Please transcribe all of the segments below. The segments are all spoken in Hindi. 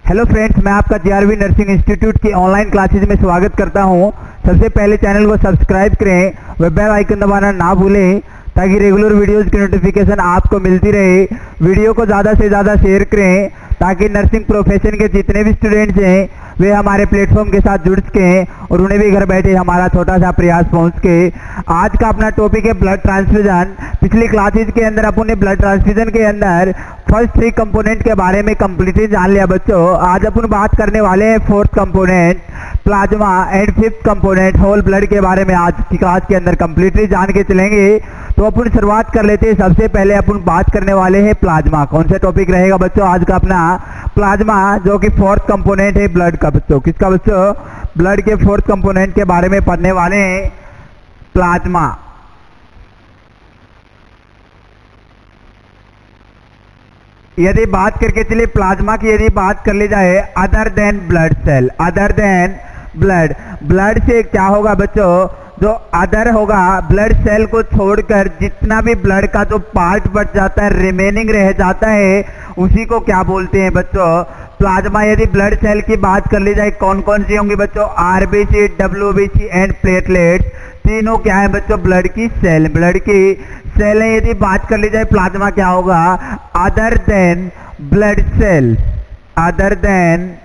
हेलो फ्रेंड्स, मैं आपका जीआरवी नर्सिंग इंस्टीट्यूट की ऑनलाइन क्लासेज में स्वागत करता हूं। सबसे पहले चैनल को सब्सक्राइब करें व बेल आइकन दबाना ना भूलें ताकि रेगुलर वीडियोस की नोटिफिकेशन आपको मिलती रहे। वीडियो को ज़्यादा से ज़्यादा शेयर करें ताकि नर्सिंग प्रोफेशन के जितने भी स्टूडेंट्स हैं वे हमारे प्लेटफॉर्म के साथ जुड़ सकें और उन्हें भी घर बैठे हमारा छोटा सा प्रयास पहुंच के। आज का अपना टॉपिक है ब्लड ट्रांसफ्यूजन। पिछली क्लासेज के अंदर अपन ने ब्लड ट्रांसफ्यूजन के अंदर फर्स्ट 3 कंपोनेंट के बारे में कंप्लीटली जान लिया बच्चों। आज अपन बात करने वाले हैं 4th component plasma and 5th component whole blood के बारे में आज की क्लास के अंदर कंप्लीटली जान के चलेंगे। तो अपन शुरुआत कर लेते हैं। सबसे पहले अपन बात करने वाले हैं प्लाज्मा। कौन सा टॉपिक रहेगा बच्चों आज का अपना? प्लाज्मा, जो कि 4th कंपोनेंट है ब्लड का बच्चों। किसका बच्चों? ब्लड के 4th कंपोनेंट के बारे में पढ़ने वाले हैं प्लाज्मा। यदि बात करके चलिए प्लाज्मा की, यदि बात कर ली जाए other than blood cell, other than blood, blood से क्या होगा बच्चों? जो अदर होगा ब्लड सेल को छोड़कर जितना भी ब्लड का जो पार्ट बच जाता है, रिमेनिंग रह जाता है, उसी को क्या बोलते हैं बच्चों? प्लाज्मा। यदि ब्लड सेल की बात कर ली जाए कौन कौन सी होंगी बच्चों? RBC, WBC and platelets. तीनों क्या है बच्चों? ब्लड की सेल, ब्लड की सेल है। यदि बात कर ली जाए प्लाज्मा क्या होगा? Other than blood cell, other than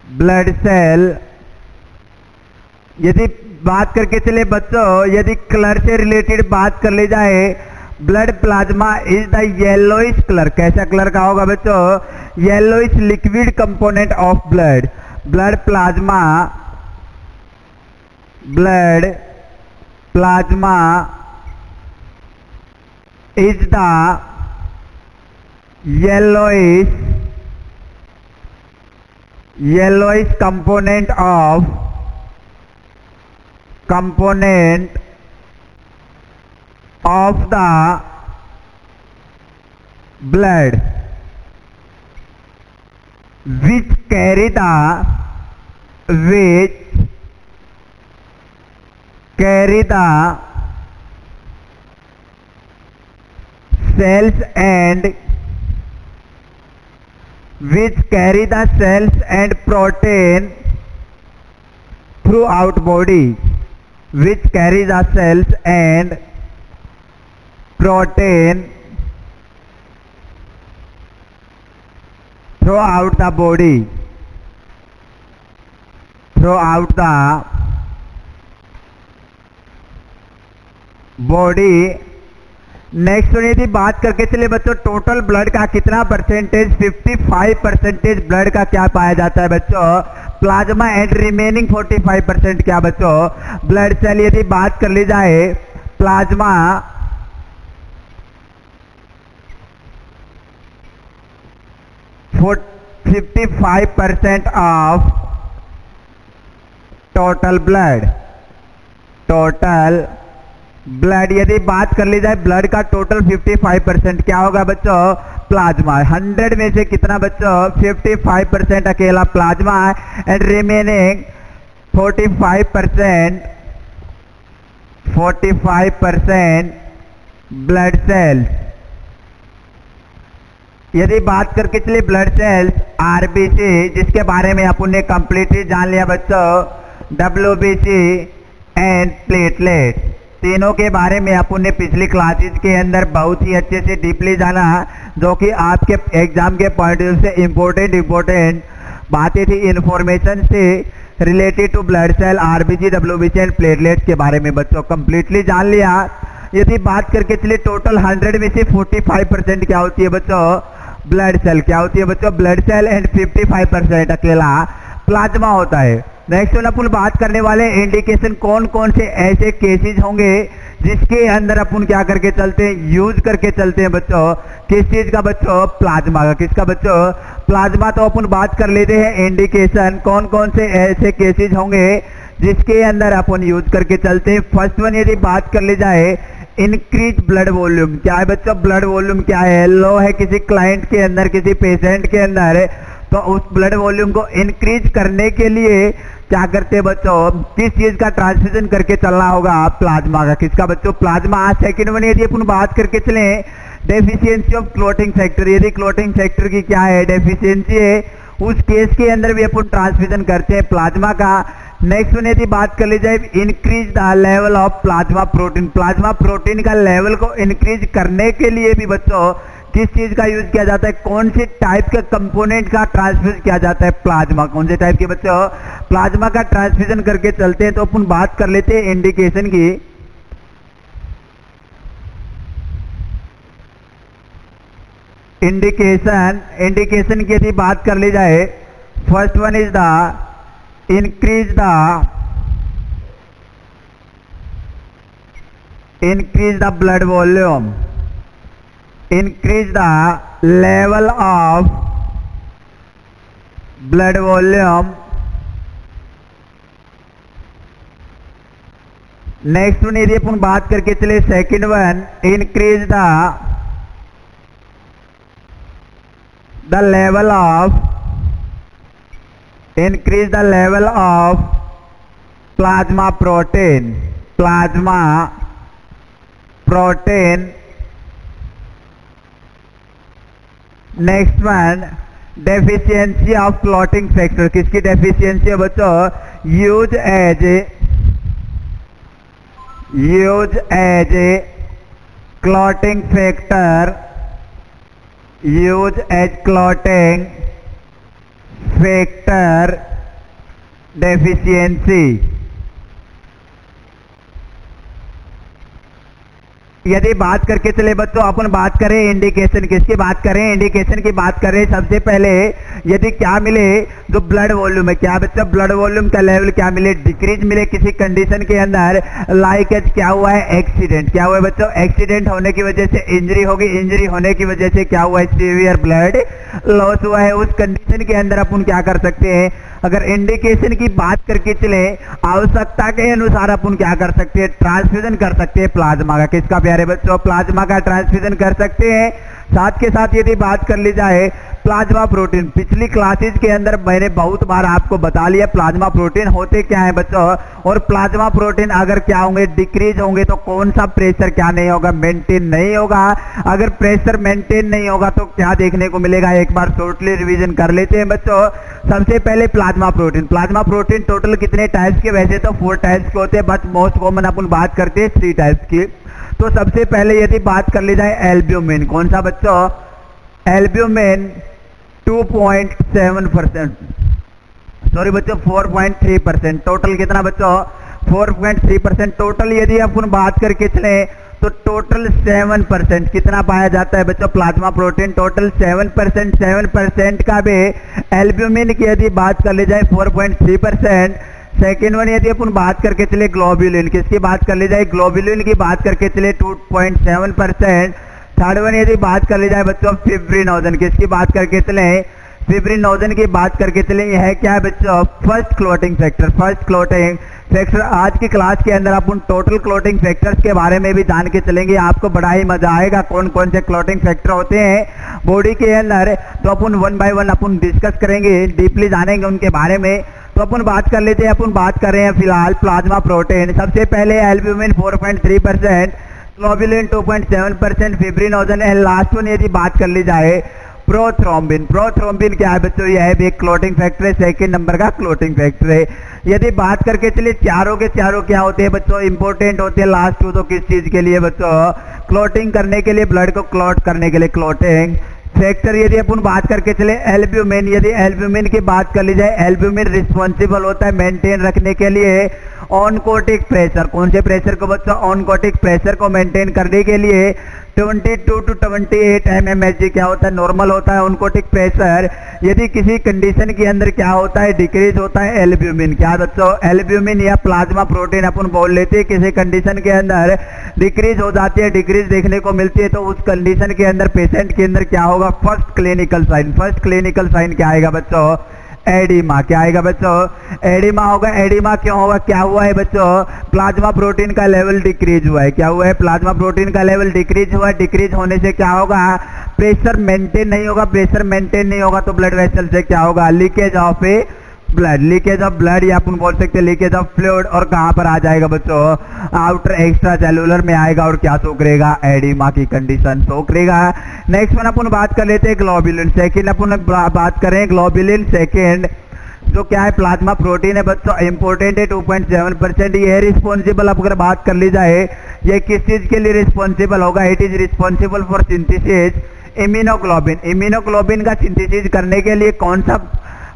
blood cell. यदि बात करके चले बच्चों, यदि कलर से रिलेटेड बात कर ली जाए, blood plasma is the yellowish colour. कैसा कलर का होगा बच्चों? Yellowish liquid component of blood. Blood plasma, blood plasma is the yellowish component of the blood which carry the cells and protein throughout body, which carry the cells and protein throughout the body, next यदि बात करके चले बच्चों टोटल ब्लड का कितना परसेंटेज? 55% ब्लड का क्या पाया जाता है बच्चों? प्लाज्मा एंड रिमेनिंग 45% क्या बच्चों? Blood cell. यदि बात कर ली जाए plasma 55% of total blood, blood. यदि बात कर ली जाए ब्लड का टोटल 55% क्या होगा बच्चों? प्लाज्मा। 100 में से कितना बच्चों? 55% अकेला प्लाज्मा है एंड रिमेनिंग 45% ब्लड सेल्स। यदि बात करके चलिए ब्लड सेल्स आरबीसी, जिसके बारे में अपन ने कंप्लीटली जान लिया बच्चों, डब्ल्यूबीसी एंड प्लेटलेट, तीनों के बारे में अपन ने पिछली क्लासेस के अंदर बहुत ही अच्छे से डीपली जाना, जो कि आपके एग्जाम के पॉइंट ऑफ व्यू से इम्पोर्टेंट बातें थी, इंफॉर्मेशन से related to blood cell, RBC, WBC and platelets के बारे में बच्चों कंप्लीटली जान लिया। यदि बात करके चलिए टोटल 100 में से 45% क्या होती है बच्चों? Blood cell. क्या होती है बच्चों? ब्लड सेल एंड 55% अकेला प्लाज्मा होता है। नेक्स्ट अपन बात करने वाले इंडिकेशन, कौन कौन से ऐसे केसेस होंगे जिसके अंदर अपन क्या करके चलते हैं? यूज करके चलते हैं बच्चों। किस चीज का बच्चों? प्लाज्मा का। किसका बच्चों? प्लाज्मा। तो अपन बात कर लेते हैं इंडिकेशन, कौन कौन से ऐसे केसेस होंगे जिसके अंदर अपन यूज करके चलते हैं। फर्स्ट वन यदि बात कर ली जाए इंक्रीज ब्लड वॉल्यूम। क्या है बच्चों? ब्लड वॉल्यूम क्या है? लो है किसी क्लाइंट के अंदर, किसी पेशेंट के अंदर, तो उस ब्लड वॉल्यूम को इंक्रीज करने के लिए क्या करते हैं बच्चों, किस चीज का ट्रांसफ्यूजन करके चलना होगा, प्लाज्मा का। किसका बच्चों, प्लाज्मा। सेकंड वन यदि अपन बात करके चले डेफिशिएंसी ऑफ क्लोटिंग फैक्टर, यदि क्लोटिंग फैक्टर की क्या है, डेफिशिएंसी है, उस केस के अंदर भी अपन ट्रांसफ्यूजन करते हैं प्लाज्मा का। नेक्स्ट वन यदि बात कर ली जाए increase the level of plasma protein, plasma protein का लेवल को इंक्रीज करने के लिए भी बच्चों किस चीज का यूज किया जाता है, कौन से टाइप के कंपोनेंट का ट्रांसफ्यूज किया जाता है, प्लाज्मा। कौन से टाइप के बच्चों प्लाज्मा का ट्रांसफ्यूजन करके चलते हैं। तो अपन बात कर लेते हैं इंडिकेशन की। इंडिकेशन की यदि बात कर ली जाए, first one is the increase the blood volume, increase the level of blood volume। Next one यदि अपन बात करके चले second one, increase the level of plasma protein, next one deficiency of clotting factor, किसकी डेफिशिएंसी है बच्चों, use as clotting factor, use as clotting factor deficiency. यदि बात करके चले बच्चों, अपन बात करें इंडिकेशन, किसकी बात करें, इंडिकेशन की बात करें। सबसे पहले यदि क्या मिले, जो ब्लड वॉल्यूम है, क्या बच्चा ब्लड वॉल्यूम का लेवल क्या मिले, डिक्रीज मिले किसी कंडीशन के अंदर, लाइक एज क्या हुआ है, एक्सीडेंट। क्या हुआ है बच्चों, एक्सीडेंट होने की वजह से इंजरी होगी, इंजरी होने की वजह से क्या हुआ है, सीवियर ब्लड लॉस हुआ है। उस कंडीशन के अंदर अपन क्या कर सकते हैं, अगर इंडिकेशन की बात करके चले, आवश्यकता के अनुसार अपन क्या कर सकते हैं, ट्रांसफ्यूजन कर सकते हैं प्लाज्मा का। किसका प्यारे बच्चों, प्लाज्मा का ट्रांसफ्यूजन कर सकते हैं। साथ के साथ यदि बात कर ली जाए प्लाज्मा प्रोटीन, पिछली क्लासेस के अंदर मैंने बहुत बार आपको बता लिया प्लाज्मा प्रोटीन होते क्या है बच्चों, और प्लाज्मा प्रोटीन अगर क्या होंगे, डिक्रीज होंगे तो कौन सा प्रेशर क्या नहीं होगा, मेंटेन नहीं होगा। अगर प्रेशर मेंटेन नहीं होगा तो क्या देखने को मिलेगा, एक बार शॉर्टली रिवीजन कर लेते हैं बच्चों। सबसे पहले प्लाज्मा प्रोटीन टोटल कितने टाइप्स के, वैसे तो 4 टाइप्स के होते हैं, बट मोस्ट कॉमन अपन बात करते हैं 3 टाइप्स की। तो सबसे पहले यदि बात कर ली जाए एल्ब्यूमिन, कौन सा बच्चों, एल्ब्यूमिन 2.7%, सॉरी बच्चों 4.3%, टोटल कितना बच्चों 4.3% टोटल। यदि अपन बात करके चले तो टोटल 7% कितना पाया जाता है बच्चों, प्लाज्मा प्रोटीन टोटल 7% का भी एल्ब्यूमिन की यदि बात कर ली जाए 4.3%। सेकेंड वन यदि अपन बात करके चले ग्लोबुलिन, किसकी बात कर ली जाए, ग्लोबुलिन की बात करके चले 2.7%। थर्ड वन यदि बात कर ली जाए बच्चों फिब्रिनोजन, किसकी बात करके चले, फिब्रिनोजन की बात करके चले, यह है क्या है बच्चों, फर्स्ट क्लोटिंग फैक्टर। आज की क्लास के अंदर अपन टोटल क्लोटिंग फैक्टर्स के बारे में भी जान के चलेंगे, आपको बड़ा ही मजा आएगा कौन कौन से क्लोटिंग फैक्टर होते हैं बॉडी के अंदर। तो अपन 1 बाय 1 अपन डिस्कस करेंगे, डीपली जानेंगे उनके बारे में। तो अपन बात कर लेते हैं, अपन बात कर रहे हैं फिलहाल प्लाज्मा प्रोटीन। सबसे पहले एल्ब्यूमिन 4.3%, ग्लोबुलिन 2.7%, फिब्रिनोजन है लास्ट वन। यदि बात कर ली जाए प्रोथ्रोम्बिन क्या है बच्चों, यह है भी एक क्लोटिंग फैक्टर है, सेकंड नंबर का क्लोटिंग फैक्टर है। यदि बात करके चलिए चारों के चारों क्या होते हैं बच्चों, इंपॉर्टेंट होते हैं। लास्ट टू तो किस चीज के लिए बच्चों, क्लोटिंग करने के लिए, ब्लड को क्लॉट करने के लिए क्लोटिंग फैक्टर। यदि अपन बात करके चले एल्ब्यूमिन, यदि एल्ब्यूमिन की बात कर ली जाए, एल्ब्यूमिन रिस्पॉन्सिबल होता है मेंटेन रखने के लिए ऑनकोटिक प्रेशर। कौन से प्रेशर को बच्चों, ऑनकोटिक प्रेशर को मेंटेन करने के लिए 22 to 28 mmHg क्या होता है, नॉर्मल होता है ऑनकोटिक प्रेशर। यदि किसी कंडीशन के अंदर क्या होता है, डिक्रीज होता है एल्ब्यूमिन। क्या बच्चों, एल्ब्यूमिन या प्लाज्मा प्रोटीन अपन बोल लेते हैं, किसी कंडीशन के अंदर डिक्रीज हो जाती है, डिक्रीज देखने को मिलती है, तो उस कंडीशन के अंदर पेशेंट के अंदर क्या होगा, फर्स्ट क्लिनिकल साइन क्या आएगा बच्चों, एडिमा। क्या आएगा बच्चों, एडिमा होगा। एडिमा क्यों होगा, क्या हुआ है बच्चों, प्लाज्मा प्रोटीन का लेवल डिक्रीज हुआ है। क्या हुआ है, प्लाज्मा प्रोटीन का लेवल डिक्रीज हुआ है। डिक्रीज होने से क्या होगा, प्रेशर मेंटेन नहीं होगा। प्रेशर मेंटेन नहीं होगा तो ब्लड वेसल से क्या होगा, leakage of A blood, leakage of blood या अपन बोल सकते हैं लीकेज ऑफ फ्लूइड, और कहाँ पर आ जाएगा बच्चों, आउटर एक्स्ट्रा सेलुलर में आएगा और क्या शो करेगा, एडिमा की कंडीशन शो करेगा। नेक्स्ट वन अपन बात कर लेते हैं ग्लोबुलिन। सेकेंड अपन बात करें ग्लोबुलिन सेकेंड, जो क्या है प्लाज्मा प्रोटीन है बच्चों, इंपॉर्टेंट है 2.7%। ये रिस्पॉन्सिबल, अब अगर बात कर ली जाए ये किस चीज के लिए रिस्पॉन्सिबल होगा, it is responsible for synthesis immunoglobulin. Immunoglobulin का सिंथेसिस करने के लिए कौन सा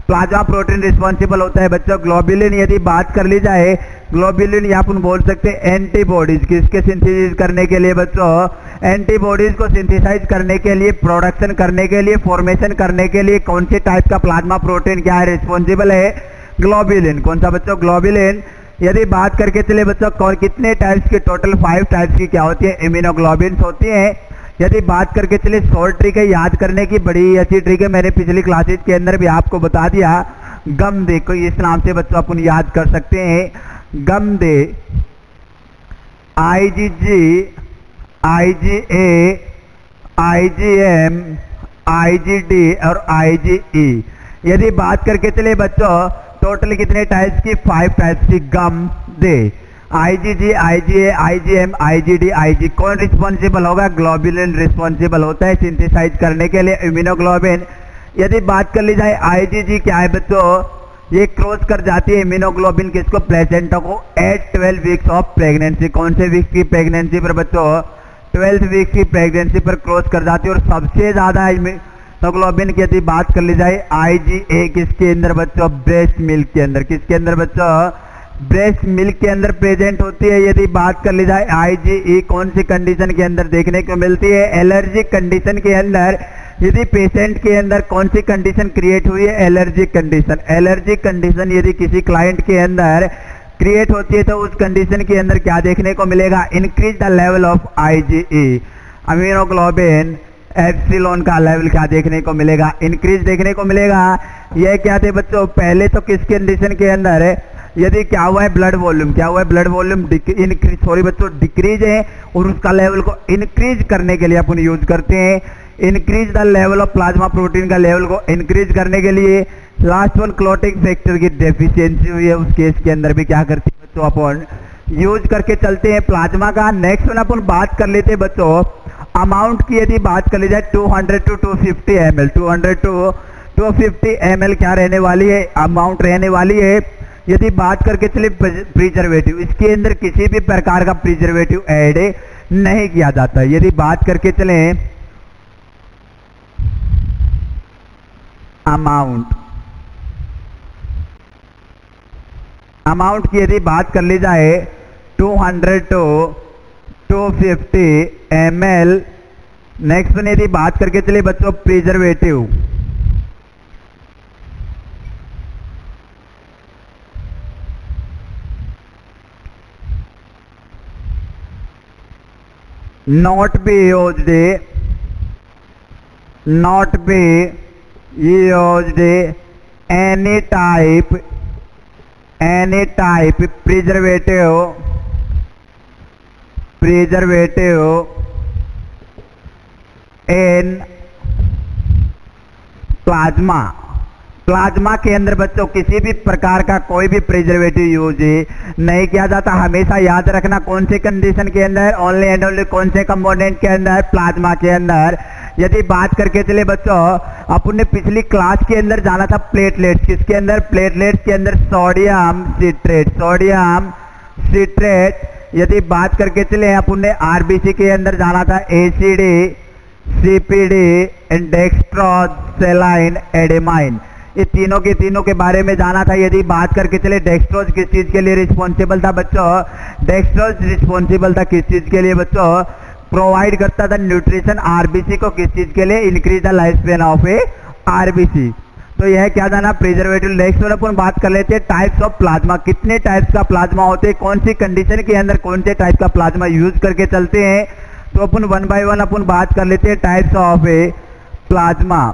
प्लाज्मा प्रोटीन रिस्पॉन्सिबल होता है बच्चों, ग्लोबुलिन। यदि बात कर ली जाए ग्लोबुलिन या अपन बोल सकते हैं एंटीबॉडीज, किसके सिंथेसिस करने के लिए बच्चों, एंटीबॉडीज को सिंथेसाइज करने के लिए, प्रोडक्शन करने के लिए, फॉर्मेशन करने के लिए कौन से टाइप का प्लाज्मा प्रोटीन क्या है रिस्पॉन्सिबल है, ग्लोबुलिन। कौन सा बच्चों, ग्लोबुलिन। यदि बात करके चले बच्चों कितने टाइप्स की, टोटल 5 टाइप्स की क्या होती है, इम्यूनोग्लोबिन्स होती हैं। यदि बात करके चले शॉर्ट ट्रिक है याद करने की, बड़ी अच्छी ट्रिक है, मैंने पिछली क्लासेज के अंदर भी आपको बता दिया। गम देखो इस नाम से बच्चों अपन याद कर सकते हैं, गम दे, IgG, IgA, IgM, IgD और IgE। यदि बात करके चले बच्चों टोटल कितने टाइप्स की, 5 टाइप्स की गम दे, IgG, IgA, IgM, IgD, IG। कौन रिस्पॉन्सिबल होगा, ग्लोबुलिन रिस्पॉन्सिबल होता है सिंथेसाइज करने के लिए इम्यूनोग्लोबिन। यदि बात कर ली जाए IgG क्या है बच्चों, ये क्रॉस कर जाती है इम्यूनोग्लोबिन किसको, प्लेसेंटा को, एट 12 वीक्स ऑफ प्रेगनेंसी। कौन से वीक्स की प्रेगनेंसी पर बच्चों, 12 वीक्स की प्रेगनेंसी पर क्रॉस कर जाती है। और सबसे ज्यादा इम्यूनोग्लोबिन की यदि बात कर ली जाए IgA किसके अंदर बच्चों, ब्रेस्ट मिल्क के अंदर। किसके अंदर बच्चों, ब्रेस्ट मिल्क के अंदर प्रेजेंट होती है। यदि बात कर ली जाए IgE कौन सी कंडीशन के अंदर देखने को मिलती है, एलर्जिक कंडीशन के अंदर। यदि पेशेंट के अंदर कौन सी कंडीशन क्रिएट हुई है, एलर्जिक कंडीशन। एलर्जिक कंडीशन यदि किसी क्लाइंट के अंदर क्रिएट होती है तो उस कंडीशन के अंदर क्या देखने को मिलेगा, increase the level of IgE, immunoglobulin epsilon का लेवल क्या देखने को मिलेगा, इंक्रीज देखने को मिलेगा। यह क्या थे बच्चों, पहले तो किस कंडीशन के अंदर है, यदि क्या हुआ है ब्लड वॉल्यूम, क्या हुआ है ब्लड वॉल्यूम इंक्रीज, सॉरी बच्चों डिक्रीज है, और उसका लेवल को इंक्रीज करने के लिए अपन यूज करते हैं, increase the level of plasma protein का लेवल को इंक्रीज करने के लिए। लास्ट वन क्लॉटिंग फैक्टर की डेफिशिएंसी हुई है, उस केस के अंदर भी क्या करते हैं बच्चों, अपन यूज करके चलते हैं प्लाज्मा का। नेक्स्ट वन अपन बात कर लेते हैं बच्चों अमाउंट की। यदि बात कर ली जाए 200 to 250 ml, 200 to 250 ml क्या रहने वाली है, अमाउंट रहने वाली है। यदि बात करके चले प्रिजर्वेटिव, इसके अंदर किसी भी प्रकार का प्रिजर्वेटिव ऐड नहीं किया जाता। यदि बात करके चले अमाउंट की, यदि बात कर ली जाए 200 to 250 ml। नेक्स्ट वन यदि बात करके चले बच्चों preservative, not be used any type preservative in plasma के अंदर बच्चों किसी भी प्रकार का कोई भी प्रिजर्वेटिव यूज नहीं किया जाता। हमेशा याद रखना कौन से कंडीशन के अंदर, ओनली एंड ओनली कौन से कंपोनेंट के अंदर, प्लाज्मा के अंदर। यदि बात करके चले बच्चों अपन ने पिछली क्लास के अंदर जाना था प्लेटलेट्स, किसके अंदर, प्लेटलेट्स के अंदर सोडियम सिट्रेट। यदि बात करके चले अपन ने आरबीसी के अंदर जाना था एसीडी, सीपीडी, डेक्स्ट्रोसेलाइन, एडेमाइन। ये तीनों के बारे में जाना था। यदि बात करके चले डेक्स्ट्रोज किस चीज के लिए रिस्पॉन्सिबल था बच्चों, डेक्स्ट्रोज रिस्पॉन्सिबल था किस चीज के लिए बच्चों, प्रोवाइड करता था न्यूट्रिशन आरबीसी को, किस चीज के लिए, increase the life span of A RBC. तो यह क्या जाना प्रिजर्वेटिव। नेक्स्ट वन अपन बात कर लेते हैं टाइप्स ऑफ प्लाज्मा, कितने टाइप्स का प्लाज्मा होते हैं, कौन सी कंडीशन के अंदर कौन से टाइप का प्लाज्मा यूज करके चलते हैं। तो अपन वन बाय वन अपन बात कर लेते हैं types of A plasma.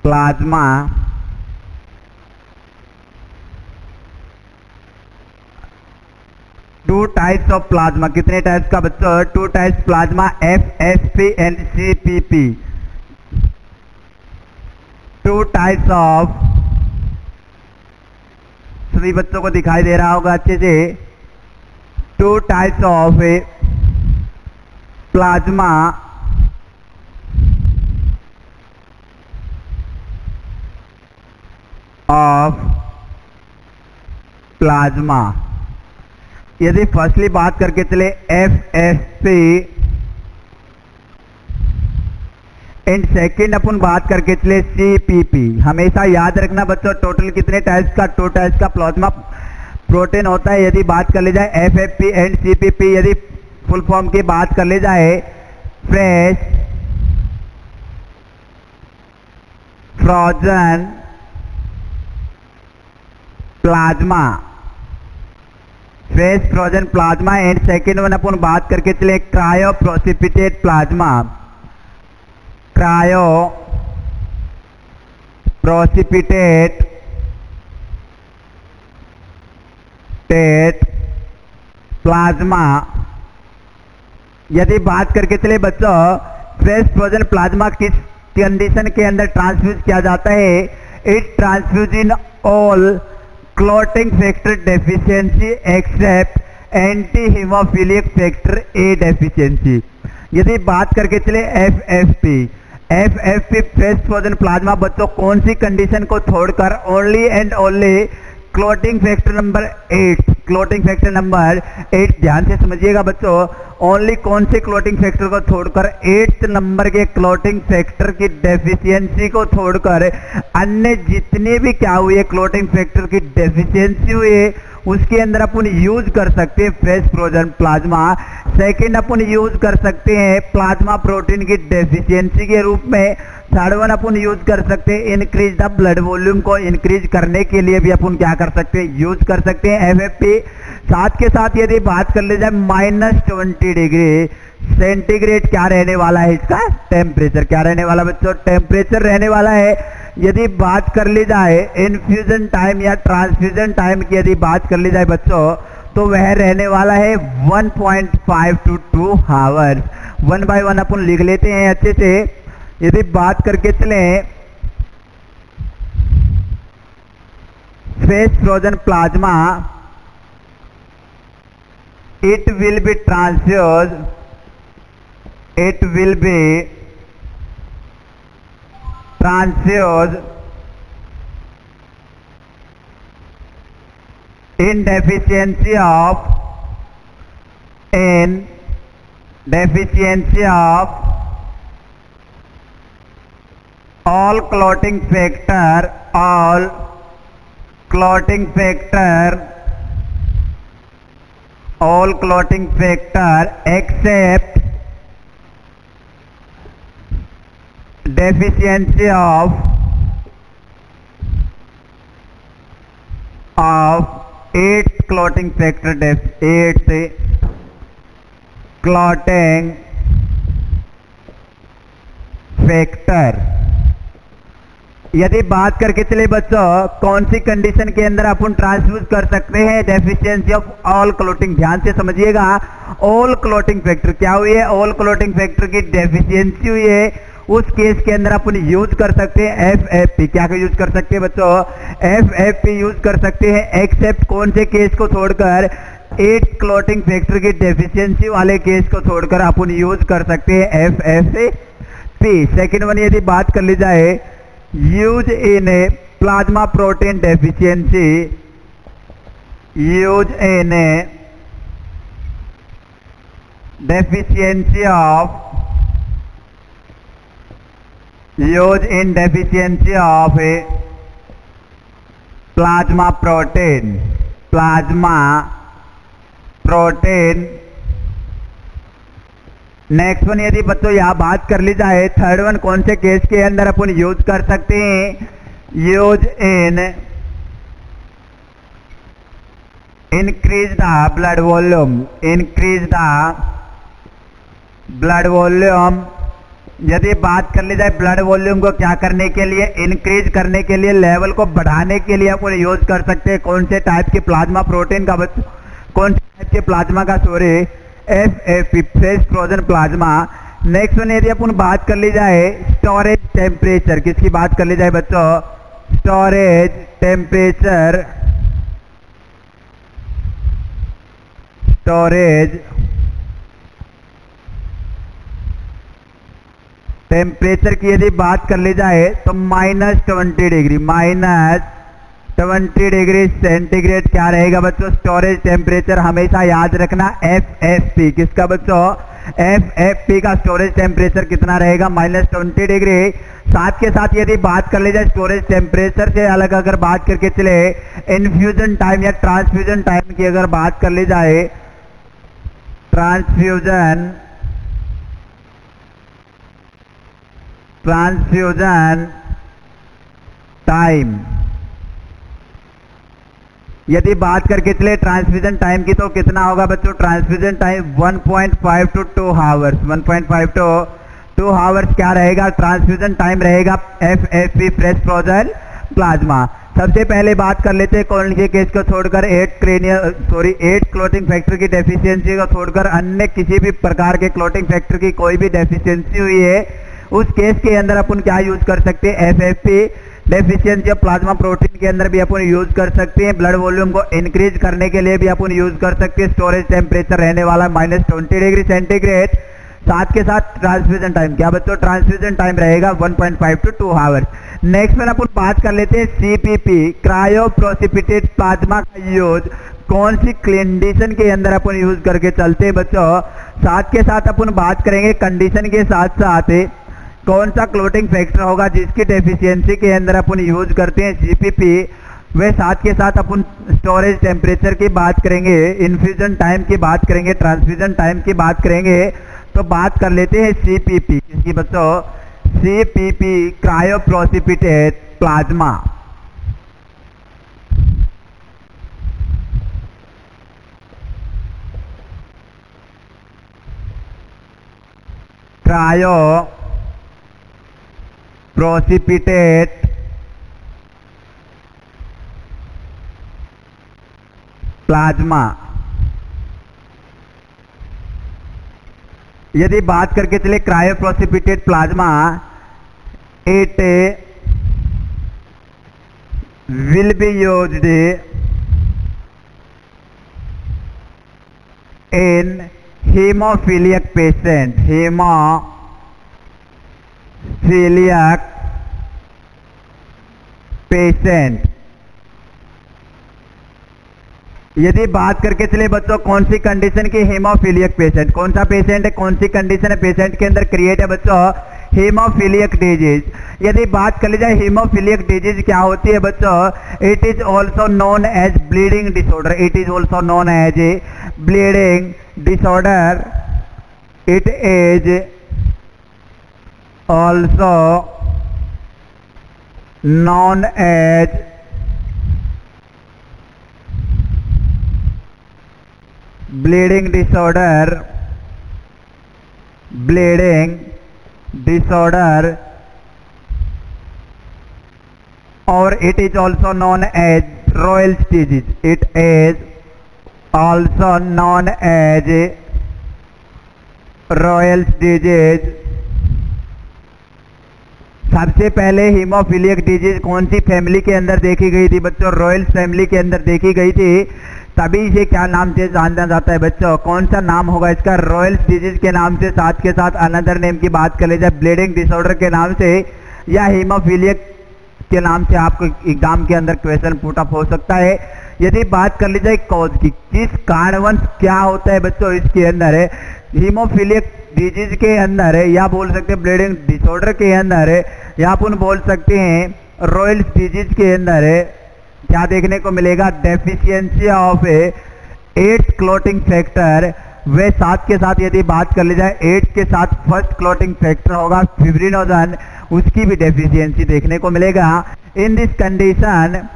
Plasma two types of plasma, कितने टाइप्स का बच्चों? Two types plasma, FFP and CPP। Two types of, सभी बच्चों को दिखाई दे रहा होगा अच्छे से, two types of plasma of plasma. यदि फर्स्टली बात करके चले FFP एंड सेकेंड अपन बात करके चले CPP। हमेशा याद रखना बच्चों, टोटल कितने टाइप्स का? टू टाइप्स का प्लाज्मा प्रोटीन होता है। यदि बात कर ली जाए FFP एंड CPP, यदि फुल फॉर्म की बात कर ली जाए, fresh frozen plasma, fresh frozen plasma. And second one अपन बात करके चले cryo precipitate plasma, cryo precipitate plasma. यदि बात करके चले बच्चों, फ्रेश फ्रोजन प्लाज्मा किस कंडीशन के अंदर ट्रांसफ्यूज किया जाता है? It transfuse in all clotting factor deficiency accept anti haemophilic factor A deficiency. यदि बात करके चले FFP फ्रेश फ्रोजन प्लाज्मा बच्चों कौन सी कंडीशन को छोड़कर? Only and only clotting factor number 8, clotting factor number 8, ध्यान से समझिएगा बच्चों, ओनली कौन से क्लॉटिंग फैक्टर को छोड़कर? 8th नंबर के क्लॉटिंग फैक्टर की डेफिशिएंसी को छोड़कर अन्य जितने भी क्या हुए क्लॉटिंग फैक्टर की डेफिशिएंसी हुए उसके अंदर अपन यूज कर सकते हैं फ्रेश फ्रोजन प्लाज्मा। सेकेंड अपन यूज कर सकते हैं प्लाज्मा प्रोटीन की डेफिशिएंसी के रूप में। थर्ड वन अपन यूज कर सकते हैं इंक्रीज द ब्लड वॉल्यूम को इंक्रीज करने के लिए भी अपन क्या कर सकते हैं? यूज कर सकते हैं FFP। साथ के साथ यदि बात कर ली जाए -20 डिग्री सेंटीग्रेड क्या रहने वाला है इसका? टेम्परेचर क्या रहने वाला बच्चों? टेम्परेचर रहने वाला है। यदि बात कर ली जाए इन्फ्यूजन टाइम या ट्रांसफ्यूजन टाइम की यदि बात कर ली जाए बच्चों, तो वह रहने वाला है 1.5 to 2 hours. One by one अपन लिख लेते हैं अच्छे से। यदि बात करके चले fresh frozen plasma, it will be transfused in deficiency of all clotting factor except deficiency of 8th clotting factor, 8th clotting factor। यदि बात करके चले बच्चों कौन सी कंडीशन के अंदर अपन ट्रांसफ्यूज कर सकते हैं? डेफिशिएंसी ऑफ ऑल क्लॉटिंग, ध्यान से समझिएगा। ऑल क्लॉटिंग फैक्टर क्या हुई है? ऑल क्लॉटिंग फैक्टर की डेफिशिएंसी हुई है, उस केस के अंदर अपन यूज कर सकते हैं FFP। क्या यूज कर सकते हैं बच्चों? FFP यूज कर सकते हैं एक्सेप्ट कौन से केस को छोड़कर? 8 क्लॉटिंग फैक्टर की डेफिशिएंसी वाले केस को छोड़कर अपन यूज कर सकते हैं FFP। सेकेंड वन यदि बात कर ली जाए use in A plasma protein deficiency, use in A deficiency of A plasma protein. Next one यदि बच्चों यहाँ बात कर ली जाए थर्ड वन कौन से केस के अंदर अपन यूज कर सकते हैं? Use in increase the blood volume, यदि बात कर ली जाए ब्लड वॉल्यूम को क्या करने के लिए, इंक्रीज करने के लिए, लेवल को बढ़ाने के लिए अपन यूज कर सकते हैं कौन से टाइप के प्लाज्मा प्रोटीन का, कौन से टाइप के प्लाज्मा का, sorry FFP fresh frozen plasma. Next one यदि अपन बात कर ली जाए स्टोरेज टेम्परेचर, किसकी बात कर ली जाए बच्चों, स्टोरेज टेम्परेचर, स्टोरेज टेम्परेचर की यदि बात कर ली जाए तो -20 डिग्री, -20 डिग्री सेंटीग्रेड क्या रहेगा बच्चों, स्टोरेज टेम्परेचर। हमेशा याद रखना FFP, किसका बच्चों, FFP का स्टोरेज टेम्परेचर कितना रहेगा, -20 डिग्री। साथ के साथ यदि बात कर ली जाए स्टोरेज टेम्परेचर से अलग अगर बात करके चले इन्फ्यूजन टाइम या ट्रांसफ्यूजन टाइम की अगर बात कर ली जाए, ट्रांसफ्यूजन टाइम यदि बात करके चले ट्रांसफ्यूजन टाइम की तो कितना होगा बच्चों, transfusion time 1.5 to 2 hours, 1.5 to 2 hours क्या रहेगा, ट्रांसफ्यूजन टाइम रहेगा FFP फ्रेश फ्रोजन प्लाज्मा। सबसे पहले बात कर लेते हैं कौन के केस को छोड़कर 8 क्लोटिंग फैक्टर की डेफिशिएंसी को छोड़कर अन्य किसी भी प्रकार के क्लोटिंग फैक्टर की कोई भी डेफिशिएंसी हुई है, उस केस के अंदर अपन क्या यूज कर सकते हैं, FFP deficiency of plasma protein के अंदर भी अपन यूज कर सकते हैं। ब्लड वॉल्यूम को इंक्रीज करने के लिए भी अपन यूज कर सकते हैं। स्टोरेज टेम्परेचर रहने वाला -20 डिग्री सेंटीग्रेड। साथ के साथ ट्रांसफ्यूजन टाइम क्या बच्चों, ट्रांसफ्यूजन टाइम रहेगा 1.5 to 2 आवर्स। नेक्स्ट में अपन बात कर लेते हैं CPP, क्रायो प्रोसिपिटेट प्लाज्मा का यूज कौन सी कंडीशन के अंदर अपन यूज करके चलते हैं बच्चों। साथ के साथ अपन बात करेंगे कंडीशन के साथ साथ कौन सा क्लोटिंग फैक्टर होगा जिसकी डेफिशिएंसी के अंदर अपन यूज करते हैं CPP। वे साथ के साथ अपन स्टोरेज टेम्परेचर की बात करेंगे, इन्फ्यूजन टाइम की बात करेंगे, ट्रांसफ्यूजन टाइम की बात करेंगे। तो बात कर लेते हैं CPP किसकी बच्चों, CPP cryo precipitate plasma. Cryo precipitate plasma. यदि बात करके चले cryo precipitate plasma, it will be used in hemophiliac patient, hemophiliac patient। यदि बात करके चले बच्चों कौन सी कंडीशन की, हेमोफीलियक पेशेंट। कौन सा पेशेंट है, कौन सी कंडीशन है पेशेंट के अंदर क्रिएट है बच्चों, हेमोफीलियक डिजीज। यदि बात कर ली जाए हेमोफीलियक डिजीज क्या होती है बच्चों, it is also known as bleeding disorder, it is also known as bleeding disorder, it is also known as bleeding disorder, or it is also known as Royal's disease, it is also known as Royal's disease। सबसे पहले हीमोफीलियक डिजीज कौन सी फैमिली के अंदर देखी गई थी बच्चों, रॉयल्स फैमिली के अंदर देखी गई थी। तभी इसे क्या नाम से जाना जाता है बच्चों, कौन सा नाम होगा इसका, रॉयल्स डिजीज के नाम से। साथ के साथ अनदर नेम की बात कर ले जाए ब्लीडिंग डिसऑर्डर के नाम से या हीमोफीलियक के नाम से आपको एग्जाम के अंदर क्वेश्चन पुट अप हो सकता है। यदि बात कर ली जाए कॉज की, किस कारणवश क्या होता है बच्चों इसके अंदर है, हीमोफीलियक डिजीज के अंदर है, या बोल सकते हैं ब्लीडिंग डिसऑर्डर के अंदर है, या अपन बोल सकते हैं रॉयल्स डिजीज के अंदर है। क्या देखने को मिलेगा, डेफिशिएंसी ऑफ 8 क्लोटिंग फैक्टर। वे साथ के साथ यदि बात कर ली जाए 8 के साथ फर्स्ट क्लोटिंग फैक्टर होगा फिब्रिनोजन, उसकी भी डेफिशिएंसी देखने को मिलेगा। In this condition,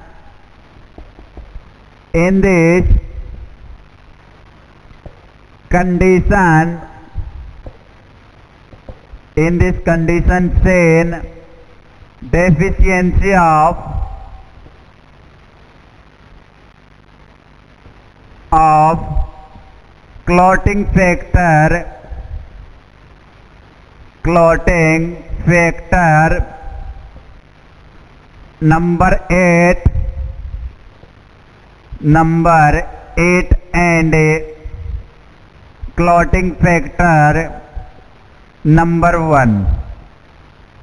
in this condition In this condition, seen deficiency of clotting factor number 8 and clotting factor number 1।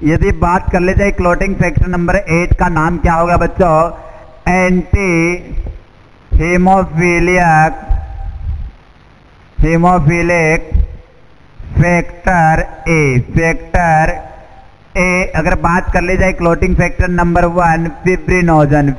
यदि बात कर ले जाए क्लॉटिंग फैक्टर नंबर 8 का नाम क्या होगा बच्चों? एंटी हीमोफिलिक फैक्टर ए। अगर बात कर ले जाए क्लॉटिंग फैक्टर नंबर 1 फिब्रिनोजन।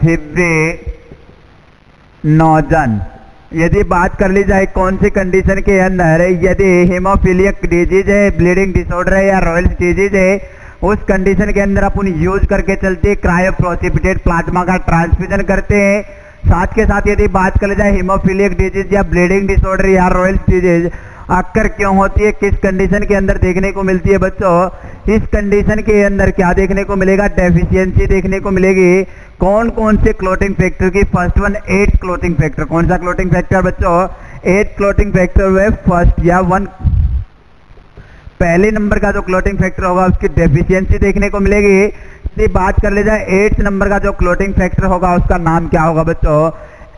यदि बात कर ली जाए कौन सी कंडीशन के अंदर, यदि हीमोफिलिक डिजीज है, ब्लीडिंग डिसऑर्डर है या रॉयल्स डिजीज है, उस कंडीशन के अंदर अपन यूज करके चलते क्रायोप्रोसिपिटेट प्लाज्मा का ट्रांसफ्यूजन करते हैं। साथ के साथ यदि बात कर ली जाए हीमोफिलिक डिजीज या ब्लीडिंग डिसऑर्डर या रॉयल्स डिजीज अक्कर क्यों होती है, किस कंडीशन के अंदर देखने को मिलती है बच्चों? इस कंडीशन के अंदर क्या देखने को मिलेगा? डेफिशिएंसी देखने को मिलेगी। कौन कौन से क्लॉटिंग फैक्टर की? First one 8 clotting factor. कौन सा क्लॉटिंग फैक्टर बच्चों? 8 क्लॉटिंग फैक्टर में फर्स्ट या वन पहले नंबर का जो क्लॉटिंग फैक्टर होगा उसकी डेफिशिएंसी देखने को मिलेगी। यदि बात कर ले जाए 8 नंबर का जो क्लॉटिंग फैक्टर होगा उसका नाम क्या होगा बच्चों?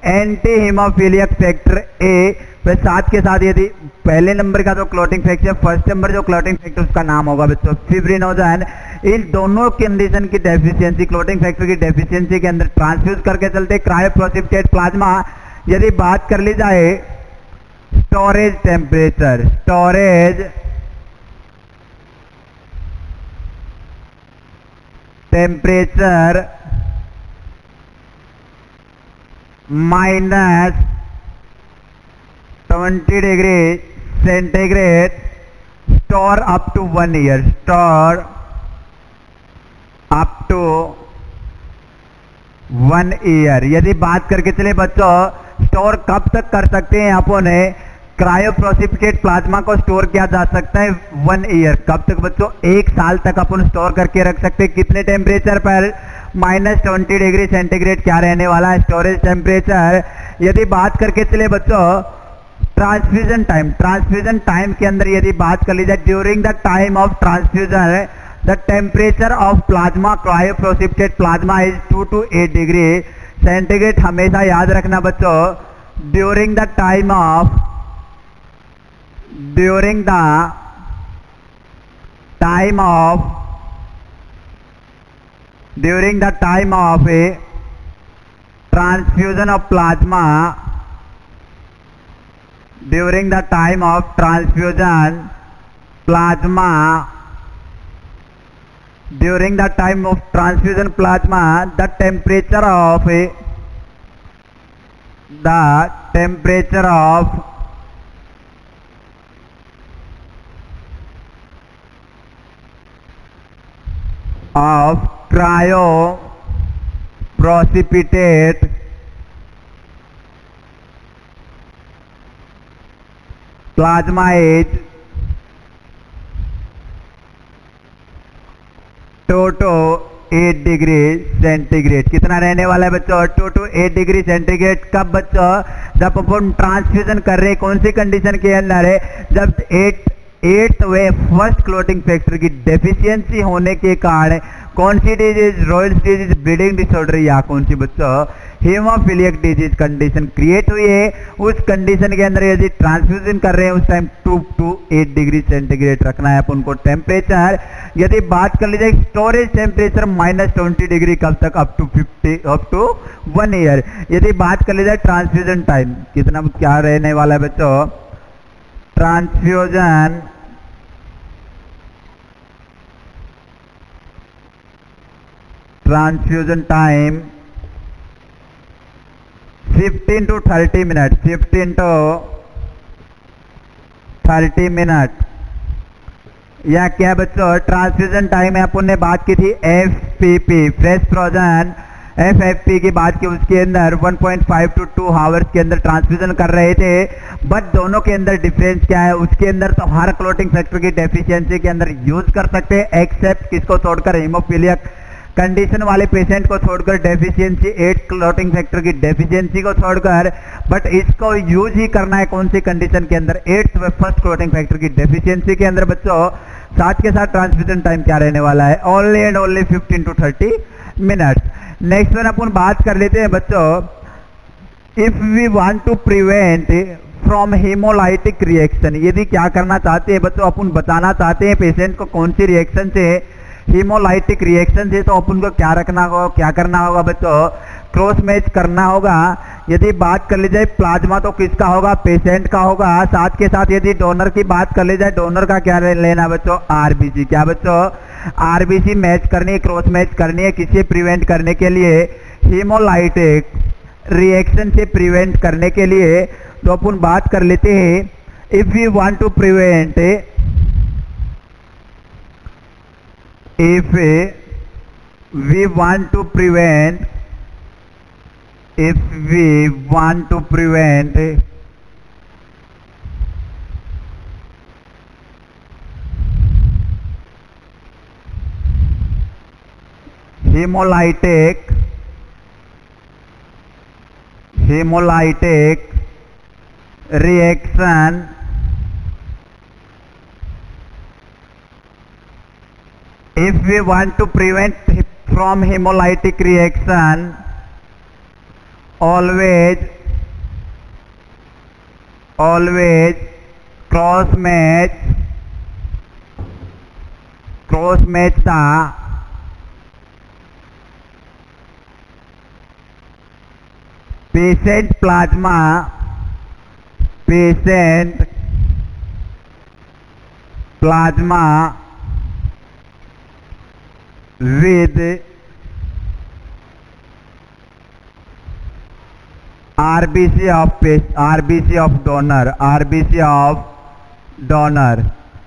एंटी हीमोफिलिक फैक्टर ए। फिर साथ के साथ यदि पहले नंबर का जो क्लॉटिंग फैक्टर, फर्स्ट नंबर जो क्लॉटिंग फैक्टर उसका नाम होगा बच्चों फिब्रिनोजन। इन दोनों कंडीशन की डेफिशिएंसी, क्लॉटिंग फैक्टर की डेफिशिएंसी के अंदर ट्रांसफ्यूज करके चलते क्रायोप्रोसिपिटेट प्लाज्मा। यदि बात कर ली जाए storage temperature -20 degree centigrade, store up to 1 year, store up to 1 year. यदि बात करके चले बच्चों स्टोर कब तक कर सकते हैं अपन ने? क्रायोप्रोसिपिटेट प्लाज्मा को स्टोर किया जा सकता है 1 ईयर। कब तक बच्चों? 1 साल तक अपन स्टोर करके रख सकते हैं। कितने टेम्परेचर पर? -20 डिग्री सेंटीग्रेड क्या रहने वाला है स्टोरेज टेम्परेचर। यदि बात करके चले बच्चों ट्रांसफ्यूजन टाइम के अंदर यदि बात कर ली जाए, during the time of transfusion the temperature of plasma, cryoprecipitate plasma is 2 to 8 degree centigrade. हमेशा याद रखना बच्चों, during the time of a transfusion of plasma, during the time of transfusion plasma, the temperature of cryoprecipitate plasma is 2 to 8 degree centigrade. कितना रहने वाला है बच्चों? 2 to 8 डिग्री सेंटीग्रेड। कब बच्चों? जब अपन ट्रांसफ्यूजन कर रहे हैं। कौन सी कंडीशन के अंदर है? जब 8th वे फर्स्ट क्लॉटिंग फैक्टर की डेफिशिएंसी होने के कारण कौन सी disease? Royals disease, bleeding disorder या कौन सी बच्चों? हीमोफिलिक डिजीज कंडीशन क्रिएट हुई है। उस कंडीशन के अंदर यदि ट्रांसफ्यूजन कर रहे हैं उस टाइम 2 to 8 डिग्री सेंटीग्रेड रखना है अपन को टेम्परेचर। यदि बात कर ली जाए स्टोरेज टेम्परेचर -20 डिग्री कब तक? Up to 1 year. यदि बात कर ली जाए ट्रांसफ्यूजन टाइम कितना क्या रहने वाला है बच्चों? Transfusion time 15 to 30 minute, 15 to 30 minute. या क्या बच्चों ट्रांसफ्यूजन टाइम है अपन ने बात की थी FPP, फ्रेश फ्रोजन FFP की बात की उसके अंदर 1.5 to 2 आवर्स के अंदर ट्रांसफ्यूजन कर रहे थे, बट दोनों के अंदर डिफरेंस क्या है, उसके अंदर तो हर क्लोटिंग फैक्टर की डेफिशिएंसी के अंदर यूज कर सकते हैं एक्सेप्ट किसको छोड़कर, हीमोफीलिया कंडीशन वाले पेशेंट को छोड़कर, डेफिशिएंसी 8 क्लोटिंग फैक्टर की डेफिशिएंसी को छोड़कर, बट इसको यूज ही करना है कौन सी कंडीशन के अंदर, 8th व फर्स्ट क्लोटिंग फैक्टर की डेफिशिएंसी के अंदर बच्चों। साथ के साथ ट्रांसफ्यूजन टाइम क्या रहने वाला है, only and only 15 to 30 minutes. Next one अपन बात कर लेते हैं बच्चों, if we want to prevent from hemolytic reaction, यदि क्या करना चाहते हैं बच्चों, अपन बताना चाहते हैं पेशेंट को कौन सी रिएक्शन से, हीमोलाइटिक रिएक्शन से, तो अपन को क्या रखना होगा, क्या करना होगा बच्चों, क्रॉस मैच करना होगा। यदि बात कर ली जाए प्लाज्मा तो किसका होगा, पेशेंट का होगा। साथ के साथ यदि डोनर की बात कर ली जाए, डोनर का क्या लेना बच्चों, आरबीसी। क्या बच्चों, आरबीसी मैच करनी है, क्रॉस मैच करनी है, किसे प्रिवेंट करने के लिए, हीमोलाइटिक रिएक्शन से प्रिवेंट करने के लिए। तो अपन बात कर लेते हैं, if we want to prevent, if we want to prevent hemolytic reaction, if we want to prevent from hemolytic reaction, always cross match the patient plasma with RBC of donor।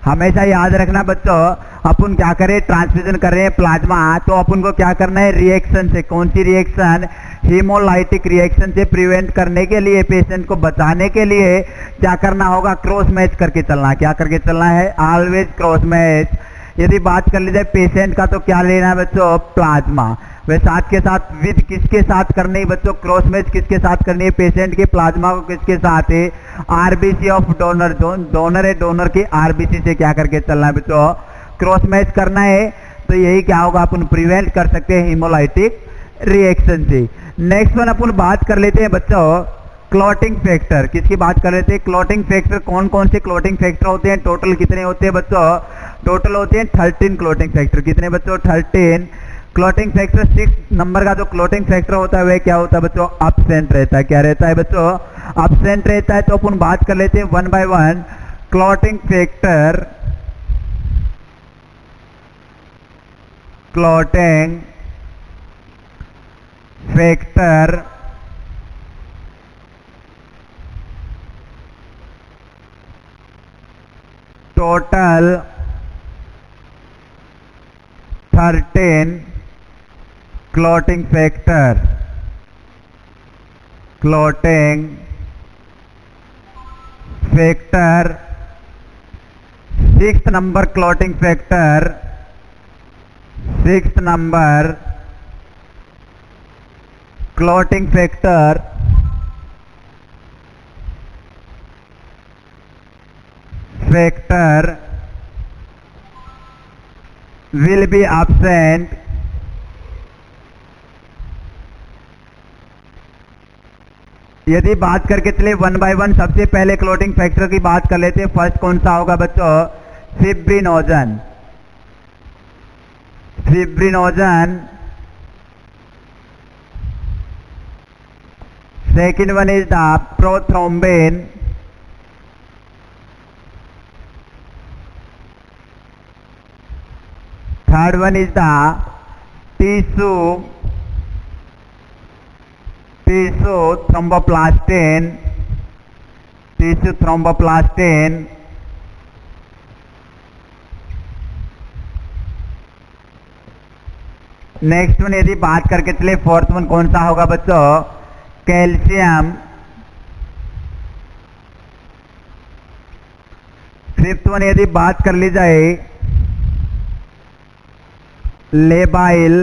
हमेशा याद रखना बच्चों, अपन क्या करें, ट्रांसफ्यूजन कर रहे हैं प्लाज्मा, तो अपन को क्या करना है, रिएक्शन से, कौन सी रिएक्शन, हीमोलाइटिक रिएक्शन से प्रिवेंट करने के लिए, पेशेंट को बचाने के लिए क्या करना होगा, क्रॉस मैच करके चलना। क्या करके चलना है, ऑलवेज क्रॉस मैच। यदि बात कर ली जाए पेशेंट का, तो क्या लेना है बच्चों, प्लाज्मा। वे साथ के साथ विद किसके साथ करनी है बच्चों, क्रॉस मैच किसके साथ करनी है, पेशेंट के प्लाज्मा को किसके साथ है, आरबीसी ऑफ डोनर। डोनर है, डोनर की आरबीसी से क्या करके चलना है बच्चों, क्रॉस मैच करना है। तो यही क्या होगा, अपन प्रिवेंट कर सकते हैं हीमोलाइटिक रिएक्शन से। नेक्स्ट वन अपन बात कर लेते हैं बच्चों, क्लॉटिंग फैक्टर। किसकी बात कर लेते हैं, क्लॉटिंग फैक्टर। कौन कौन से क्लॉटिंग फैक्टर होते हैं, टोटल कितने होते हैं बच्चों, टोटल होते हैं 13 क्लॉटिंग फैक्टर। कितने बच्चों, 13 क्लॉटिंग फैक्टर। 6 नंबर का जो क्लॉटिंग फैक्टर होता है वह क्या होता है बच्चों, एब्सेंट रहता है। क्या रहता है बच्चों, एब्सेंट रहता है। तो अपन बात कर लेते हैं 1 by 1 clotting factor, total 13 clotting factor. Sixth number clotting factor, 6th number clotting factor will be absent यदि बात करके चले 1 by 1 सबसे पहले क्लॉटिंग फैक्टर की बात कर लेते हैं। फर्स्ट कौन सा होगा बच्चों, fibrinogen. Second one is the prothrombin. Third one is the tissue thromboplastin. Next one यदि बात करके चले फोर्थ वन कौन सा होगा बच्चों, कैल्शियम। फिफ्थ वन यदि बात कर ली जाए labile.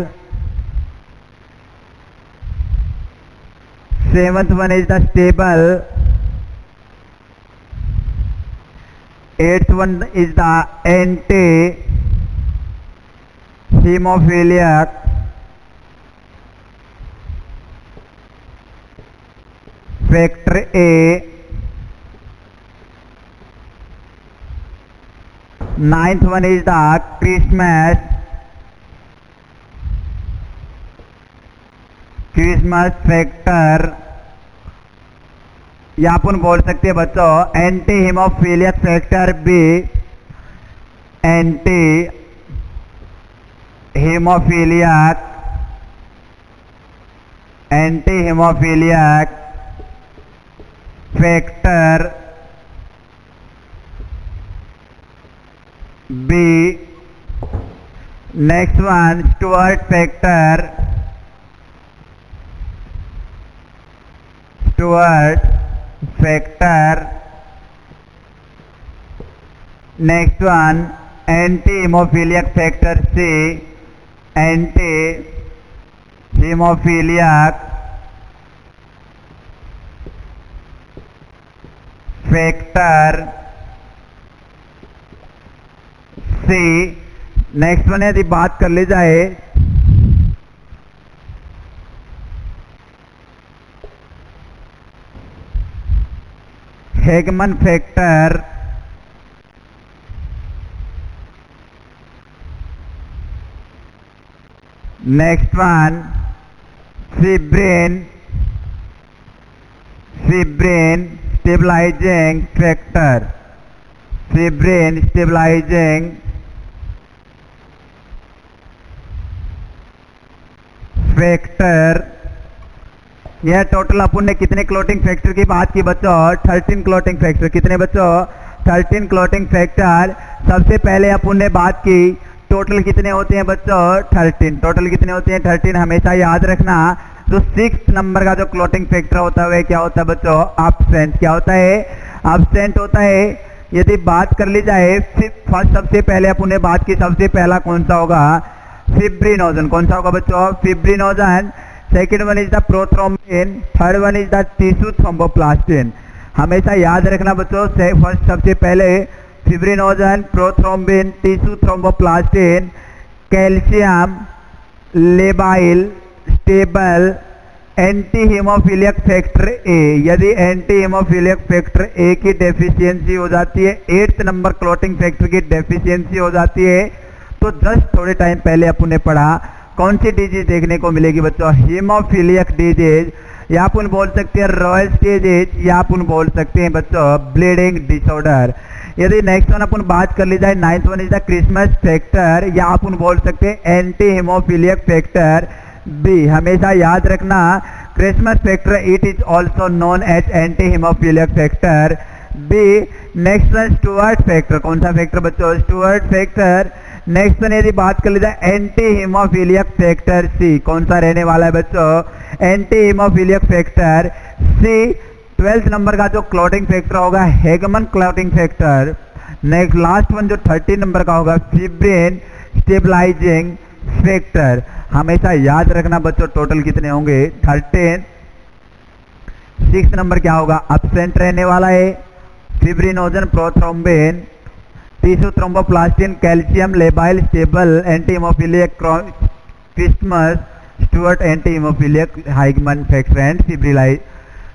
Seventh one is the stable. Eighth one is the anti haemophilic. Factor A. Ninth one is the Christmas factor, या अपन बोल सकते हैं बच्चों anti haemophilic factor B. Anti haemophilic factor B. Next one Stuart factor. Next one anti haemophilic factor C. Anti haemophilic factor C. Next one यदि बात कर ली जाए Hageman factor. Next one fibrin stabilising factor. Fibrin stabilising factor. यह टोटल अपन ने कितने क्लोटिंग फैक्टर की बात की बच्चों, 13 क्लोटिंग फैक्टर। कितने बच्चों, 13 क्लोटिंग फैक्टर। सबसे पहले अपन ने बात की टोटल कितने होते हैं बच्चों, 13। टोटल कितने होते हैं, 13। हमेशा याद रखना जो 6 नंबर का जो क्लोटिंग फैक्टर होता है वह क्या होता है बच्चों, एब्सेंट। क्या होता है, एब्सेंट होता है। यदि बात कर ली जाए फर्स्ट, सबसे पहले अपन ने बात की सबसे पहला कौन सा होगा, फिब्रिनोजन। कौन सा होगा बच्चों, fibrinogen. Second one is the prothrombin. Third one is the tissue thromboplastin. हमेशा याद रखना बच्चों फर्स्ट सबसे पहले fibrinogen, prothrombin, tissue thromboplastin, calcium, labile, stable, anti haemophilic factor A. यदि एंटी हीमोफिलियक फैक्टर ए की डेफिशिएंसी हो जाती है, 8th नंबर क्लोटिंग फैक्टर की डेफिशिएंसी हो जाती है, तो जस्ट थोड़े टाइम पहले अपन ने पढ़ा कौन सी डिजीज देखने को मिलेगी बच्चों, हीमोफिलियक डिजीज, या अपन बोल सकते हैं रॉयल डिजीज, या अपन बोल सकते हैं बच्चों ब्लीडिंग डिसऑर्डर। यदि नेक्स्ट वन अपन बात कर ली जाए 9th one is the Christmas factor, या अपन बोल सकते हैं एंटी हीमोफिलियक फैक्टर बी। हमेशा याद रखना Christmas factor it is also known as anti haemophilic factor B. Next one Stuart factor. कौन सा फैक्टर बच्चों, स्टुअर्ट फैक्टर। नेक्स्ट वन यदि बात कर ली जाए एंटी हीमोफिलियक फैक्टर सी। कौन सा रहने वाला है बच्चों, anti haemophilic factor C. 12th number का जो क्लोटिंग फैक्टर होगा Hageman clotting factor. Next last one जो 13 नंबर का होगा फिब्रिन स्टेबलाइजिंग फैक्टर। हमेशा याद रखना बच्चों टोटल कितने होंगे, 13। 6th नंबर क्या होगा, एब्सेंट रहने वाला है, fibrinogen, prothrombin, tissue thromboplastin, calcium, labile, stable, anti haemophilic Christmas, Stuart, anti haemophilic Hageman factor and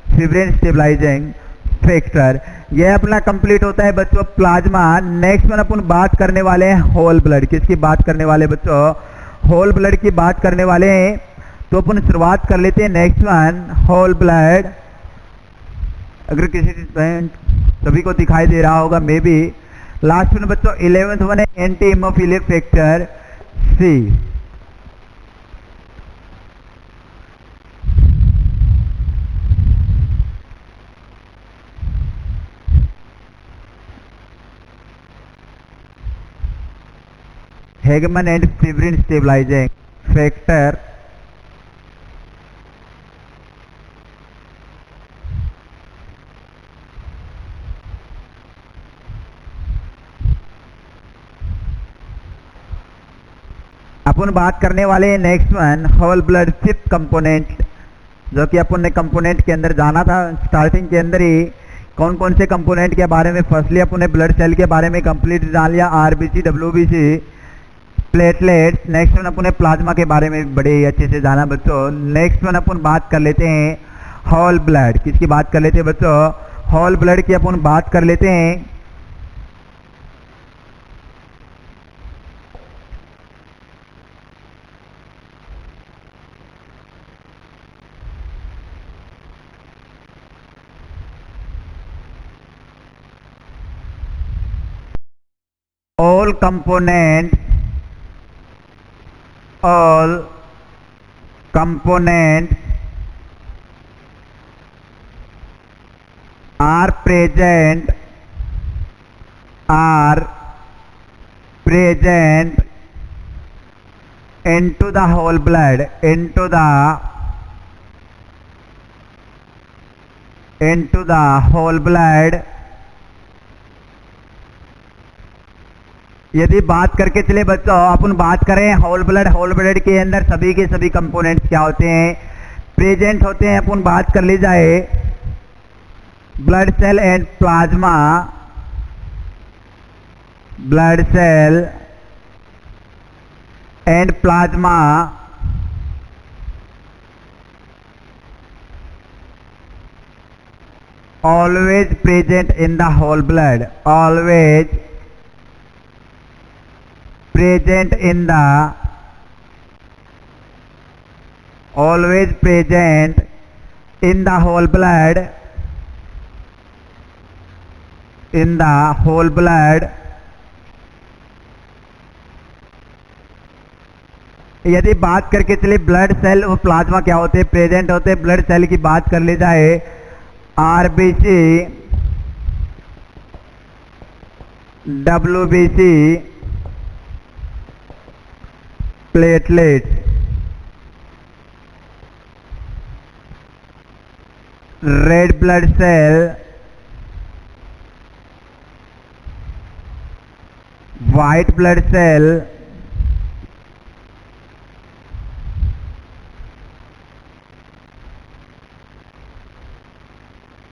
fibrin stabilising factor. यह अपना कंप्लीट होता है बच्चों प्लाज्मा। नेक्स्ट वन अपन बात करने वाले हैं होल ब्लड। किसकी बात करने वाले बच्चों, होल ब्लड की बात करने वाले हैं। तो अपन शुरुआत कर लेते हैं नेक्स्ट वन होल ब्लड। अगर किसी सभी को दिखाई दे रहा होगा मे बी। लास्ट में बच्चों 11th वन है anti haemophilic factor C. Hageman and fibrin stabilising factor अपन बात करने वाले हैं next one whole blood fifth component, जो कि अपन ने कंपोनेंट के अंदर जाना था स्टार्टिंग के अंदर ही। कौन कौन से कंपोनेंट के बारे में, फर्स्टली अपन ने ब्लड सेल के बारे में कंप्लीट जान लिया, RBC, WBC, platelets. Next one अपन ने प्लाज्मा के बारे में बड़े ही अच्छे से जाना बच्चों। नेक्स्ट वन अपन बात कर लेते हैं होल ब्लड। किसकी बात कर लेते हैं बच्चों? होल ब्लड की अपन बात कर लेते हैं। all components are present into the whole blood, into the whole blood। यदि बात करके चले बच्चों, अपन बात करें होल ब्लड के अंदर सभी के सभी कंपोनेंट्स क्या होते हैं, प्रेजेंट होते हैं। अपन बात कर ली जाए blood cell and plasma, blood cell and plasma always present in the whole blood, always present in the whole blood, in the whole blood। यदि बात करके चले ब्लड सेल और प्लाज्मा क्या होते हैं, प्रेजेंट होते हैं। ब्लड सेल की बात कर ली जाए RBC, WBC, platelets, red blood cell, white blood cell,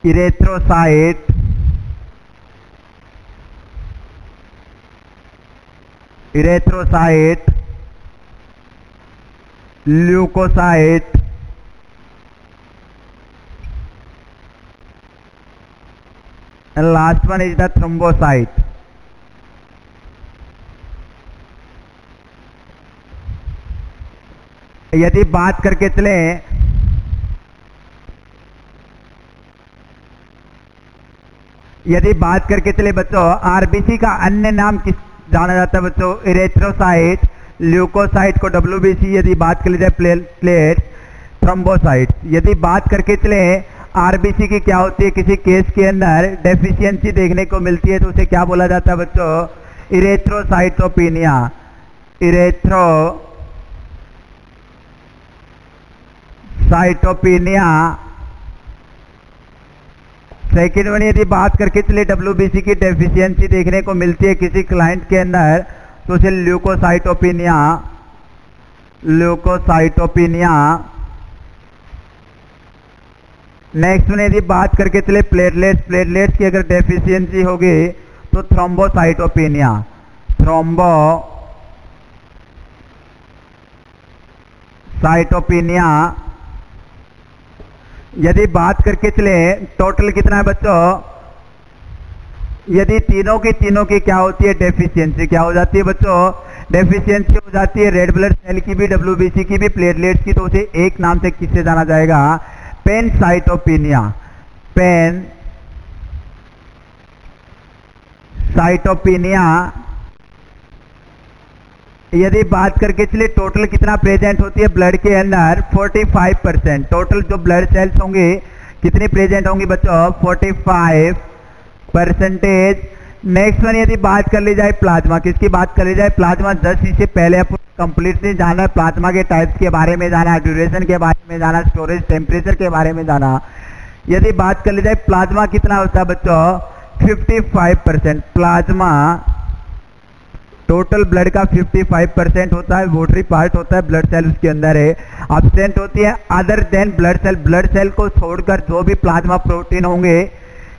erythrocyte, leukocyte, and last one is the thrombocyte। यदि बात करके चले बच्चों, आरबीसी का अन्य नाम किस जाना जाता है बच्चों? इरेथ्रोसाइट, ल्यूकोसाइट को डब्ल्यूबीसी यदि बात कर ली जाए प्लेट, थ्रोम्बोसाइट। यदि बात करके चले आरबीसी की क्या होती है, किसी केस के अंदर डेफिशिएंसी देखने को मिलती है तो उसे क्या बोला जाता है बच्चों? इरेथ्रोसाइटोपिनिया, इरेथ्रोसाइटोपिनिया। सेकेंड वन, यदि बात करके चले डब्ल्यूबीसी की डेफिशिएंसी देखने को मिलती है किसी क्लाइंट के अंदर तो उसे ल्यूकोसाइटोपिनिया। नेक्स्ट वन, यदि बात करके चले प्लेटलेट्स की अगर डेफिशिएंसी होगी तो थ्रोम्बोसाइटोपिनिया। यदि बात करके चले टोटल कितना है बच्चों, यदि तीनों की क्या होती है, डेफिशिएंसी क्या हो जाती है बच्चों? डेफिशिएंसी हो जाती है रेड ब्लड सेल की भी, डब्ल्यूबीसी की भी, प्लेटलेट्स की, तो उसे एक नाम से किससे जाना जाएगा? पेनसाइटोपिनिया। यदि बात करके चलिए टोटल कितना प्रेजेंट होती है ब्लड के अंदर, 45%। टोटल जो ब्लड सेल्स होंगे कितनी प्रेजेंट होंगी बच्चों? 45%। नेक्स्ट वन, यदि बात कर ली जाए प्लाज्मा, किसकी बात कर ली जाए? प्लाज्मा। 10 इससे पहले अपन कंप्लीटली जाना है, प्लाज्मा के टाइप्स के बारे में जाना, ड्यूरेशन के बारे में जाना, स्टोरेज टेम्परेचर के बारे में जाना। यदि बात कर ली जाए प्लाज्मा कितना होता है बच्चों, 55%। प्लाज्मा टोटल ब्लड का 55% होता है, वोटरी पार्ट होता है, ब्लड सेल उसके अंदर है। एब्सेंट होती है other than blood cell, blood cell को छोड़कर जो भी प्लाज्मा प्रोटीन होंगे,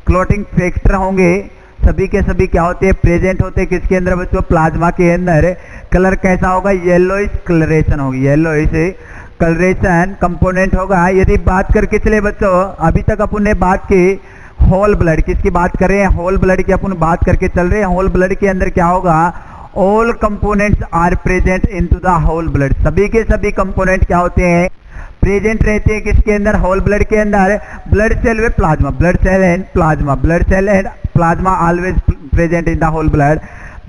क्लोटिंग फैक्टर होंगे, सभी के सभी क्या होते हैं, प्रेजेंट होते हैं किसके अंदर बच्चों, प्लाज्मा के अंदर। कलर कैसा होगा, येलोइश कलरेशन होगी, येलोइश कलरेशन कंपोनेंट होगा। यदि बात करके चले बच्चों, अभी तक अपन ने बात की होल ब्लड, किसकी बात कर रहे हैं, होल ब्लड की अपन बात करके चल रहे हैं। होल ब्लड के अंदर क्या होगा, all components are present into the whole blood, सभी के सभी कंपोनेंट क्या होते हैं, प्रेजेंट रहते हैं किसके अंदर, होल ब्लड के अंदर। ब्लड सेल व प्लाज्मा, blood cell and plasma, blood cell and plasma always present in the whole blood.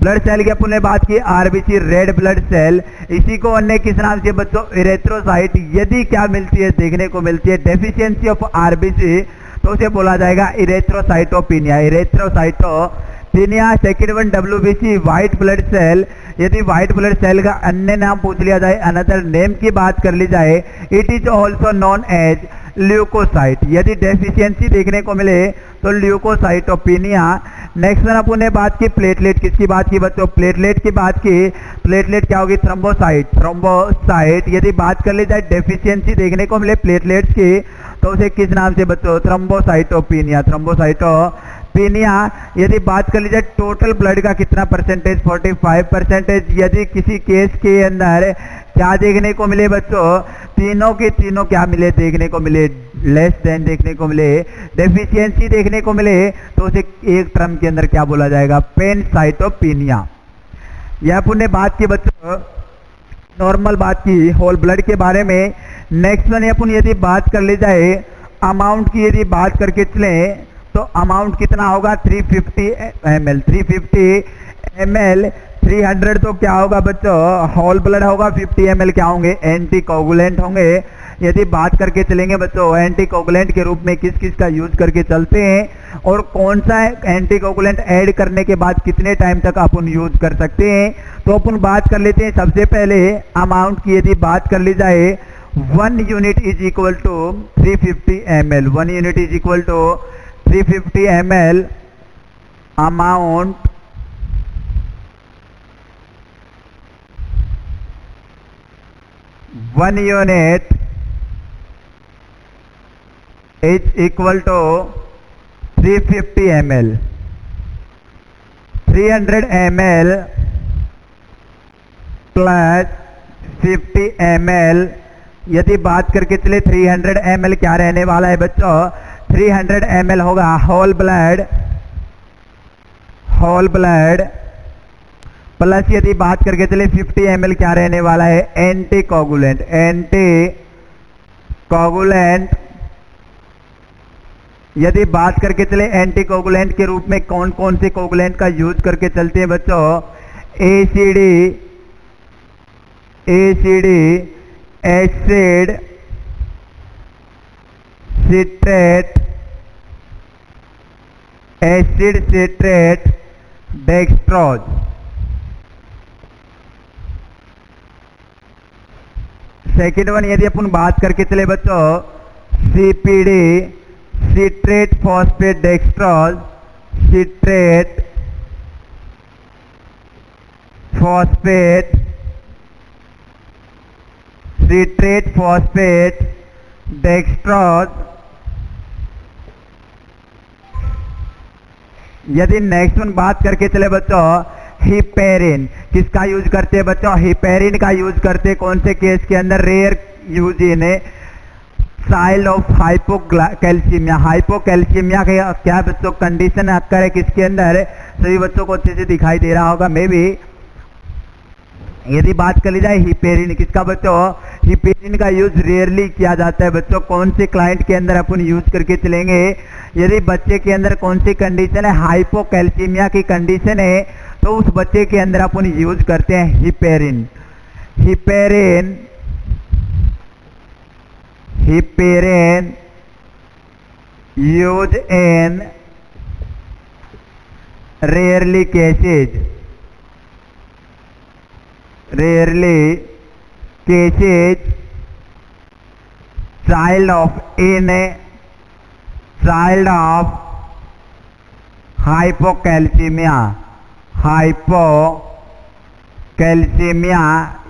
Blood cell की अपन ने बात की आरबीसी, रेड ब्लड सेल, इसी को अन्य किस नाम से बच्चों, इरेथ्रोसाइट। यदि क्या मिलती है, देखने को मिलती है डेफिशिएंसी ऑफ आरबीसी, तो उसे बोला जाएगा erythrocytopenia, erythrocytopenia. Second one WBC, white blood cell. यदि व्हाइट ब्लड सेल का अन्य नाम पूछ लिया जाए, अनदर नेम की बात कर ली जाए, it is also known as leukocyte. यदि डेफिशिएंसी देखने को मिले तो ल्यूकोसाइटोपिनिया। नेक्स्ट वन अपन ने बात की प्लेटलेट, किसकी बात की बच्चों, प्लेटलेट की बात की। प्लेटलेट क्या होगी, थ्रोम्बोसाइट, थ्रोम्बोसाइट। यदि बात कर ली जाए डेफिशिएंसी देखने को मिले प्लेटलेट्स की, तो उसे किस नाम से बच्चों, थ्रोम्बोसाइटोपिनिया, थ्रोम्बोसाइटोपिनिया। यदि बात कर ली जाए टोटल ब्लड का कितना परसेंटेज, 45%। यदि किसी केस के अंदर क्या देखने को मिले बच्चों, तीनों के तीनों क्या मिले, देखने को मिले लेस देन देखने को मिले, डेफिशिएंसी देखने को मिले, तो उसे एक टर्म के अंदर क्या बोला जाएगा, पेनसाइटोपिनिया। यह अपन ने बात की बच्चों, नॉर्मल बात की होल ब्लड के बारे में। नेक्स्ट वन अपन यदि बात कर ली जाए अमाउंट की, यदि बात करके चले तो अमाउंट कितना होगा, 350 ml, 350 ml। 300 तो क्या होगा बच्चों, होल ब्लड होगा, 50 ml क्या होंगे, एंटी कोगुलेंट होंगे। यदि बात करके चलेंगे बच्चों एंटी कोगुलेंट के रूप में किस किस का यूज करके चलते हैं और कौन सा एंटी कोगुलेंट ऐड करने के बाद कितने टाइम तक अपन यूज कर सकते हैं, तो अपन बात कर लेते हैं सबसे पहले अमाउंट की। यदि बात कर ली जाए 1 unit is equal to 350 ml, 1 unit is equal to 350 ml amount. One unit is equal to 350 ml, 300 ml plus 50 ml। यदि बात करके चले 300 ml क्या रहने वाला है बच्चों, 300 ml होगा whole blood, whole blood plus यदि बात करके चले 50 ml क्या रहने वाला है, एंटी कोगुलेंट, एंटी कोगुलेंट। यदि बात करके चले एंटी कोगुलेंट के रूप में कौन कौन से कोगुलेंट का यूज करके चलते हैं बच्चों, ACD, acid, citrate, acid citrate, dextrose. Second one यदि अपन बात करके चले बच्चों CPD, citrate phosphate dextrose, citrate phosphate, citrate phosphate dextrose. यदि नेक्स्ट वन बात करके चले बच्चों हिपेरिन, किसका यूज करते हैं बच्चों, हिपेरिन का यूज करते हैं कौन से केस के अंदर, रेयर यूज इन साइल ऑफ हाइपोकैल्सीमिया। हाइपोकैल्सीमिया का क्या बच्चों कंडीशन अक्कर है किसके अंदर, सभी बच्चों को अच्छे से दिखाई दे रहा होगा मे भी। यदि बात कर ली जाए हिपेरिन, किसका बच्चों, हिपेरिन का यूज रेयरली किया जाता है बच्चों, कौन से क्लाइंट के अंदर अपन यूज करके चलेंगे, यदि बच्चे के अंदर कौन सी कंडीशन है, हाइपोकैल्सीमिया की कंडीशन है, तो उस बच्चे के अंदर अपन यूज करते हैं heparin. Heparin, heparin use in rarely cases, rarely cases child of hypocalcaemia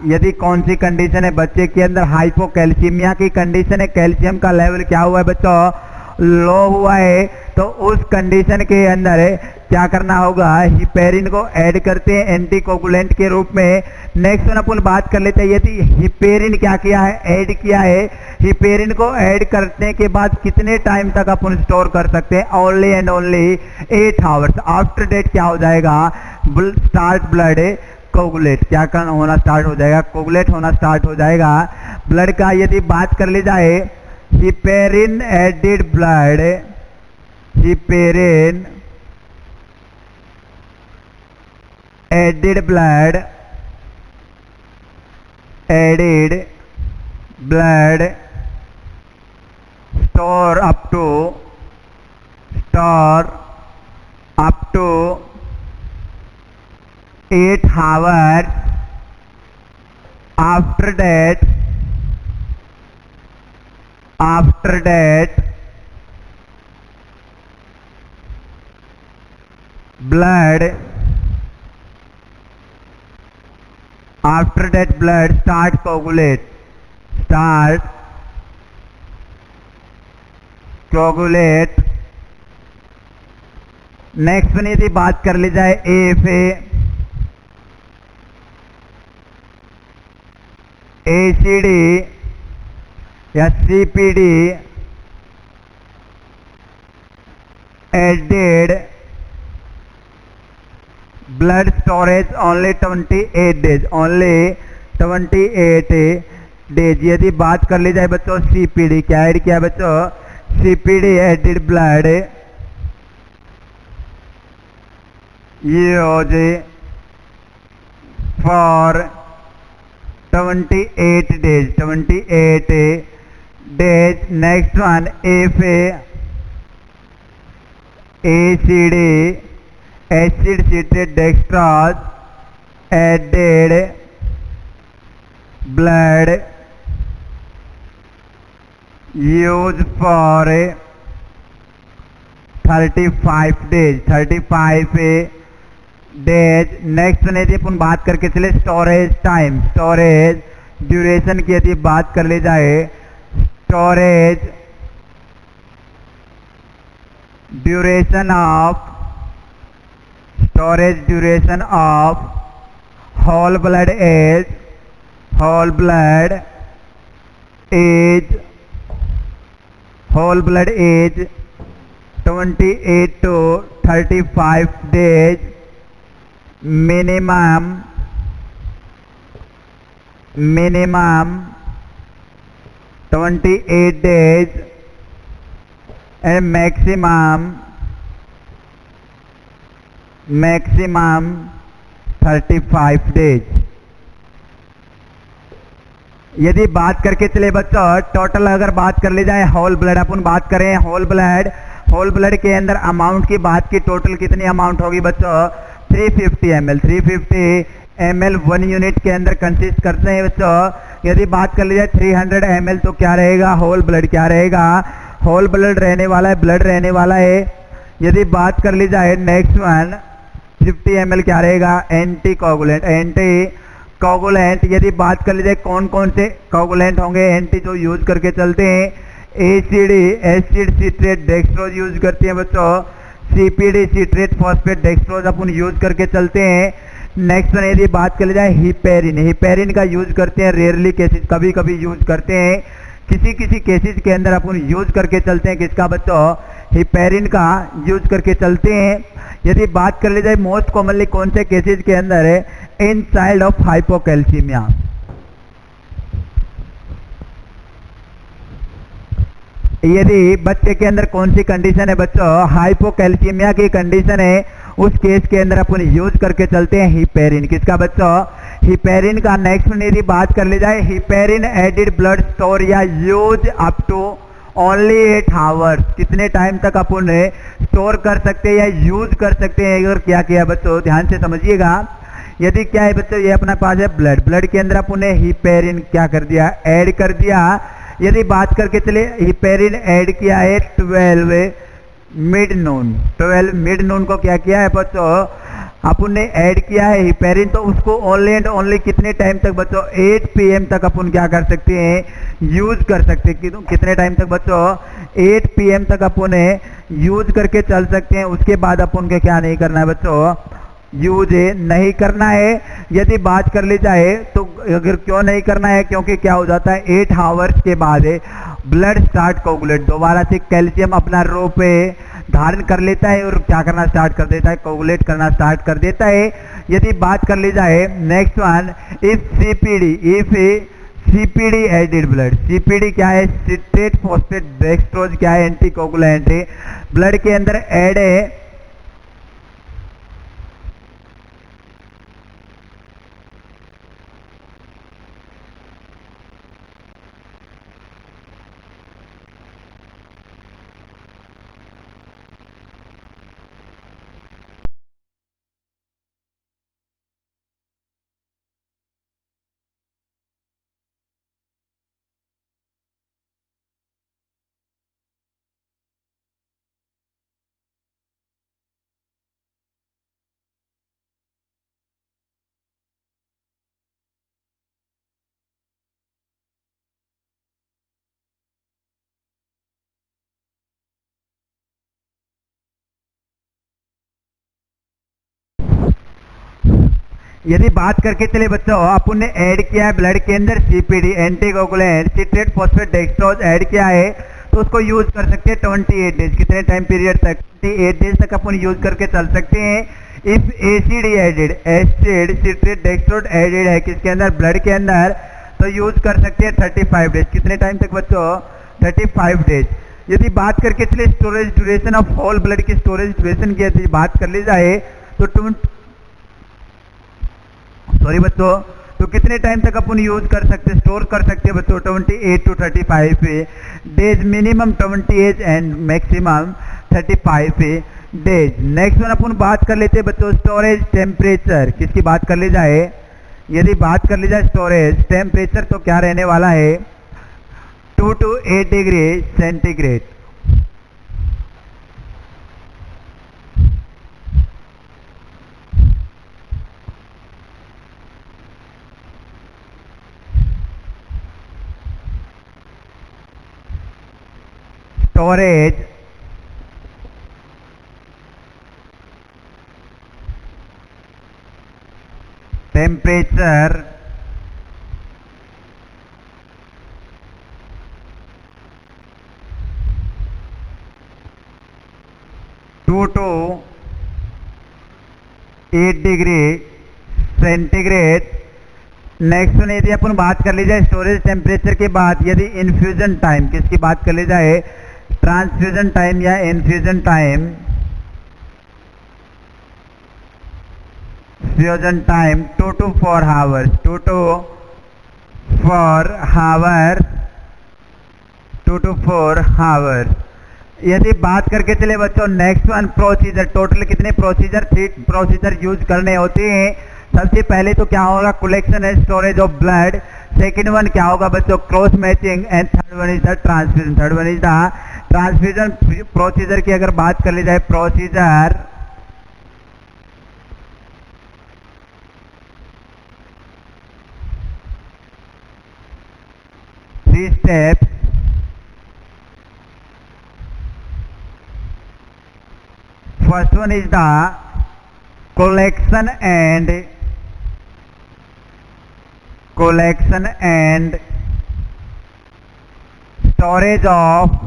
यदि कौन सी कंडीशन है बच्चे के अंदर हाइपोकैल्सीमिया की कंडीशन है, कैल्शियम का लेवल क्या हुआ है बच्चों, लो हुआ है, तो उस कंडीशन के अंदर क्या करना होगा, हिपेरिन को ऐड करते हैं एंटीकोगुलेंट के रूप में। नेक्स्ट अपन बात कर लेते हैं, यदि हिपेरिन क्या किया है, ऐड किया है, हिपेरिन को ऐड करने के बाद कितने टाइम तक अपन स्टोर कर सकते हैं, only and only 8 hours. After that क्या हो जाएगा, स्टार्ट ब्लड कोगुलेट क्या करना होना स्टार्ट हो जाएगा, कोगुलेट होना स्टार्ट हो जाएगा ब्लड का। यदि बात कर ली जाए heparin added blood, heparin added blood, added blood store up to 8 hours after that blood start coagulate next यदि बात कर ली जाए एसीडी या CPD added blood storage only 28 days. यदि बात कर ली जाए बच्चों सीपीडी क्या ऐड किया है बच्चों, CPD added blood use for 28 days। Next one ACD acid citrate dextrose added blood use for 35 days. Next यदि अपन बात करके चले स्टोरेज टाइम, स्टोरेज ड्यूरेशन की यदि बात कर ली जाए, storage duration of whole blood as 28 to 35 days minimum 28 days and maximum 35 days। यदि बात करके चले बच्चों टोटल अगर बात कर ली जाए होल ब्लड, अपन बात करें होल ब्लड के अंदर अमाउंट की बात की, टोटल कितनी अमाउंट होगी बच्चों 350 ml 1 यूनिट के अंदर कंसिस्ट करते हैं बच्चों। यदि बात कर ली जाए 300 ml तो क्या रहेगा, होल ब्लड क्या रहेगा, होल ब्लड रहने वाला है। यदि बात कर ली जाए नेक्स्ट वन 50 ml क्या रहेगा, एंटी कोगुलेंट। यदि बात कर ली जाए कौन कौन से कोगुलेंट होंगे एंटी जो यूज करके चलते हैं, ACD acid citrate dextrose use करते हैं बच्चों, सीपीडी सिट्रेट फॉस्फेट डेक्सट्रोज अपन यूज करके चलते हैं। नेक्स्ट वन यदि बात कर ली जाए हिपेरिन का यूज करते हैं, रेयरली केसेस कभी कभी यूज करते हैं, किसी केसेस के अंदर अपन यूज करके चलते हैं किसका बच्चों, हिपेरिन का यूज करके चलते हैं। यदि बात कर ली जाए मोस्ट कॉमनली कौन से केसेस के अंदर है, इन चाइल्ड ऑफ हाइपोकैल्सीमिया। यदि बच्चे के अंदर कौन सी कंडीशन है बच्चों, हाइपोकैल्सीमिया की कंडीशन है, उस केस के अंदर अपन यूज करके चलते हैं हिपेरिन, किसका बच्चों, हिपेरिन का। नेक्स्ट यदि बात कर ली जाए हिपेरिन एडिड ब्लड स्टोर या use up to only 8 hours, कितने टाइम तक अपन स्टोर कर सकते हैं या यूज कर सकते हैं। अगर क्या किया बच्चों ध्यान से समझिएगा, यदि क्या है बच्चों, ये अपना पास है ब्लड, ब्लड के अंदर अपन ने हिपेरिन क्या कर दिया, ऐड कर दिया। यदि बात करके चले, हिपेरिन ऐड किया है 12 मिड नून, 12 मिड नून को क्या किया है बच्चों, अपन ने ऐड किया है हिपेरिन, तो उसको ओनली एंड ओनली कितने टाइम तक बच्चों, 8 PM तक अपन क्या कर सकते हैं, यूज कर सकते हैं। कितने टाइम तक बच्चों, 8 PM तक अपन यूज करके चल सकते हैं। उसके बाद अपन को क्या नहीं करना है बच्चों, यूज नहीं करना है। यदि बात कर ली जाए तो अगर क्यों नहीं करना है, क्योंकि क्या हो जाता है 8 आवर्स के बाद ब्लड स्टार्ट कोगुलेट, दोबारा से कैल्शियम अपना रूप धारण कर लेता है और क्या करना स्टार्ट कर देता है, कोगुलेट करना स्टार्ट कर देता है। यदि बात कर ली जाए next one, if CPD added blood, CPD क्या है, सिट्रेट फॉस्फेट डेक्सट्रोज क्या है, एंटी कोगुलेंट ब्लड के अंदर ऐड है। यदि बात करके चले बच्चों, अपन ने ऐड किया है ब्लड के अंदर CPD, anticoagulant, citrate phosphate dextrose add किया है, तो उसको यूज कर सकते हैं 28 डेज। कितने टाइम पीरियड तक, 28 डेज तक अपन यूज करके चल सकते हैं। If acid added, acid citrate dextrose added है किसके अंदर, ब्लड के अंदर, तो यूज कर सकते हैं 35 डेज। कितने टाइम तक बच्चों, 35 डेज। यदि बात करके चले storage duration of whole blood की, स्टोरेज ड्यूरेशन की यदि बात कर ली जाए तो सॉरी बच्चों, तो कितने टाइम तक अपन यूज कर सकते, स्टोर कर सकते हैं बच्चों, 28 to 35 days, minimum 28 and maximum 35 days. Next one अपन बात कर लेते हैं बच्चों, स्टोरेज टेम्परेचर किसकी बात कर ली जाए, यदि बात कर ली जाए स्टोरेज टेम्परेचर, तो क्या रहने वाला है, 2 to 8 degree centigrade. Storage temperature 2 to 8 degree centigrade. Next one, यदि अपन बात कर ली जाए स्टोरेज टेम्परेचर के बाद, यदि इन्फ्यूजन टाइम किसकी बात कर ली जाए, ट्रांसफ्यूजन टाइम या infusion time, fusion time 2 to 4 hours, 2 to 4 hours, 2 to 4 hours. यदि बात करके चले बच्चों नेक्स्ट वन, प्रोसीजर, टोटल कितने प्रोसीजर, 3 प्रोसीजर यूज करने होते हैं। सबसे पहले तो क्या होगा, collection and storage of blood. Second one क्या होगा बच्चों, cross matching. And third one is the transfusion, third one is the transfusion. Procedure की अगर बात कर ली जाए, procedure 3 steps। First one is the collection and storage of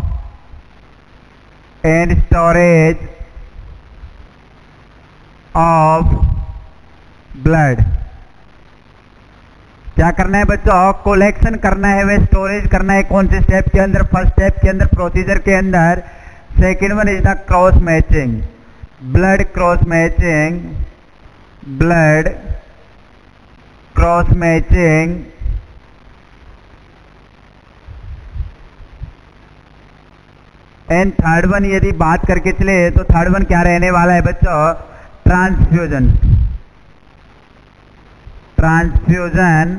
blood. क्या करना है बच्चों, कलेक्शन करना है, वे स्टोरेज करना है। कौन से स्टेप के अंदर, फर्स्ट स्टेप के अंदर, प्रोसीजर के अंदर। Second one is the cross matching, blood cross matching, blood cross matching. And third one यदि बात करके चले तो थर्ड वन क्या रहने वाला है बच्चों, transfusion. Transfusion.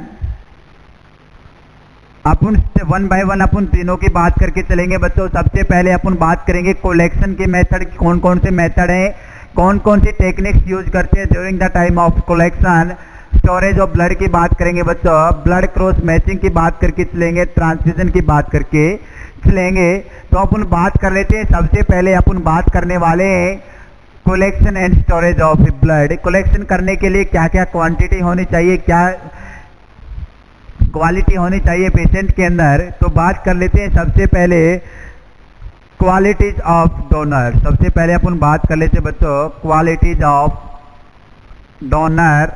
Upon one by one अपन तीनों की बात करके चलेंगे बच्चों। सबसे पहले अपन बात करेंगे कलेक्शन के मेथड, कौन कौन से मेथड हैं, कौन कौन सी टेक्निक्स यूज करते हैं during the time of collection. Storage of blood की बात करेंगे बच्चों, ब्लड क्रॉस मैचिंग की बात करके चलेंगे, ट्रांसफ्यूजन की बात करके चलेंगे। तो अपन बात कर लेते हैं। सबसे पहले अपन बात करने वाले हैं collection and storage of blood. Collection करने के लिए क्या क्या क्वांटिटी होनी चाहिए, क्या क्वालिटी होनी चाहिए पेशेंट के अंदर, तो बात कर लेते हैं। सबसे पहले क्वालिटीज ऑफ डोनर। सबसे पहले अपन बात कर लेते हैं बच्चों क्वालिटीज ऑफ डोनर।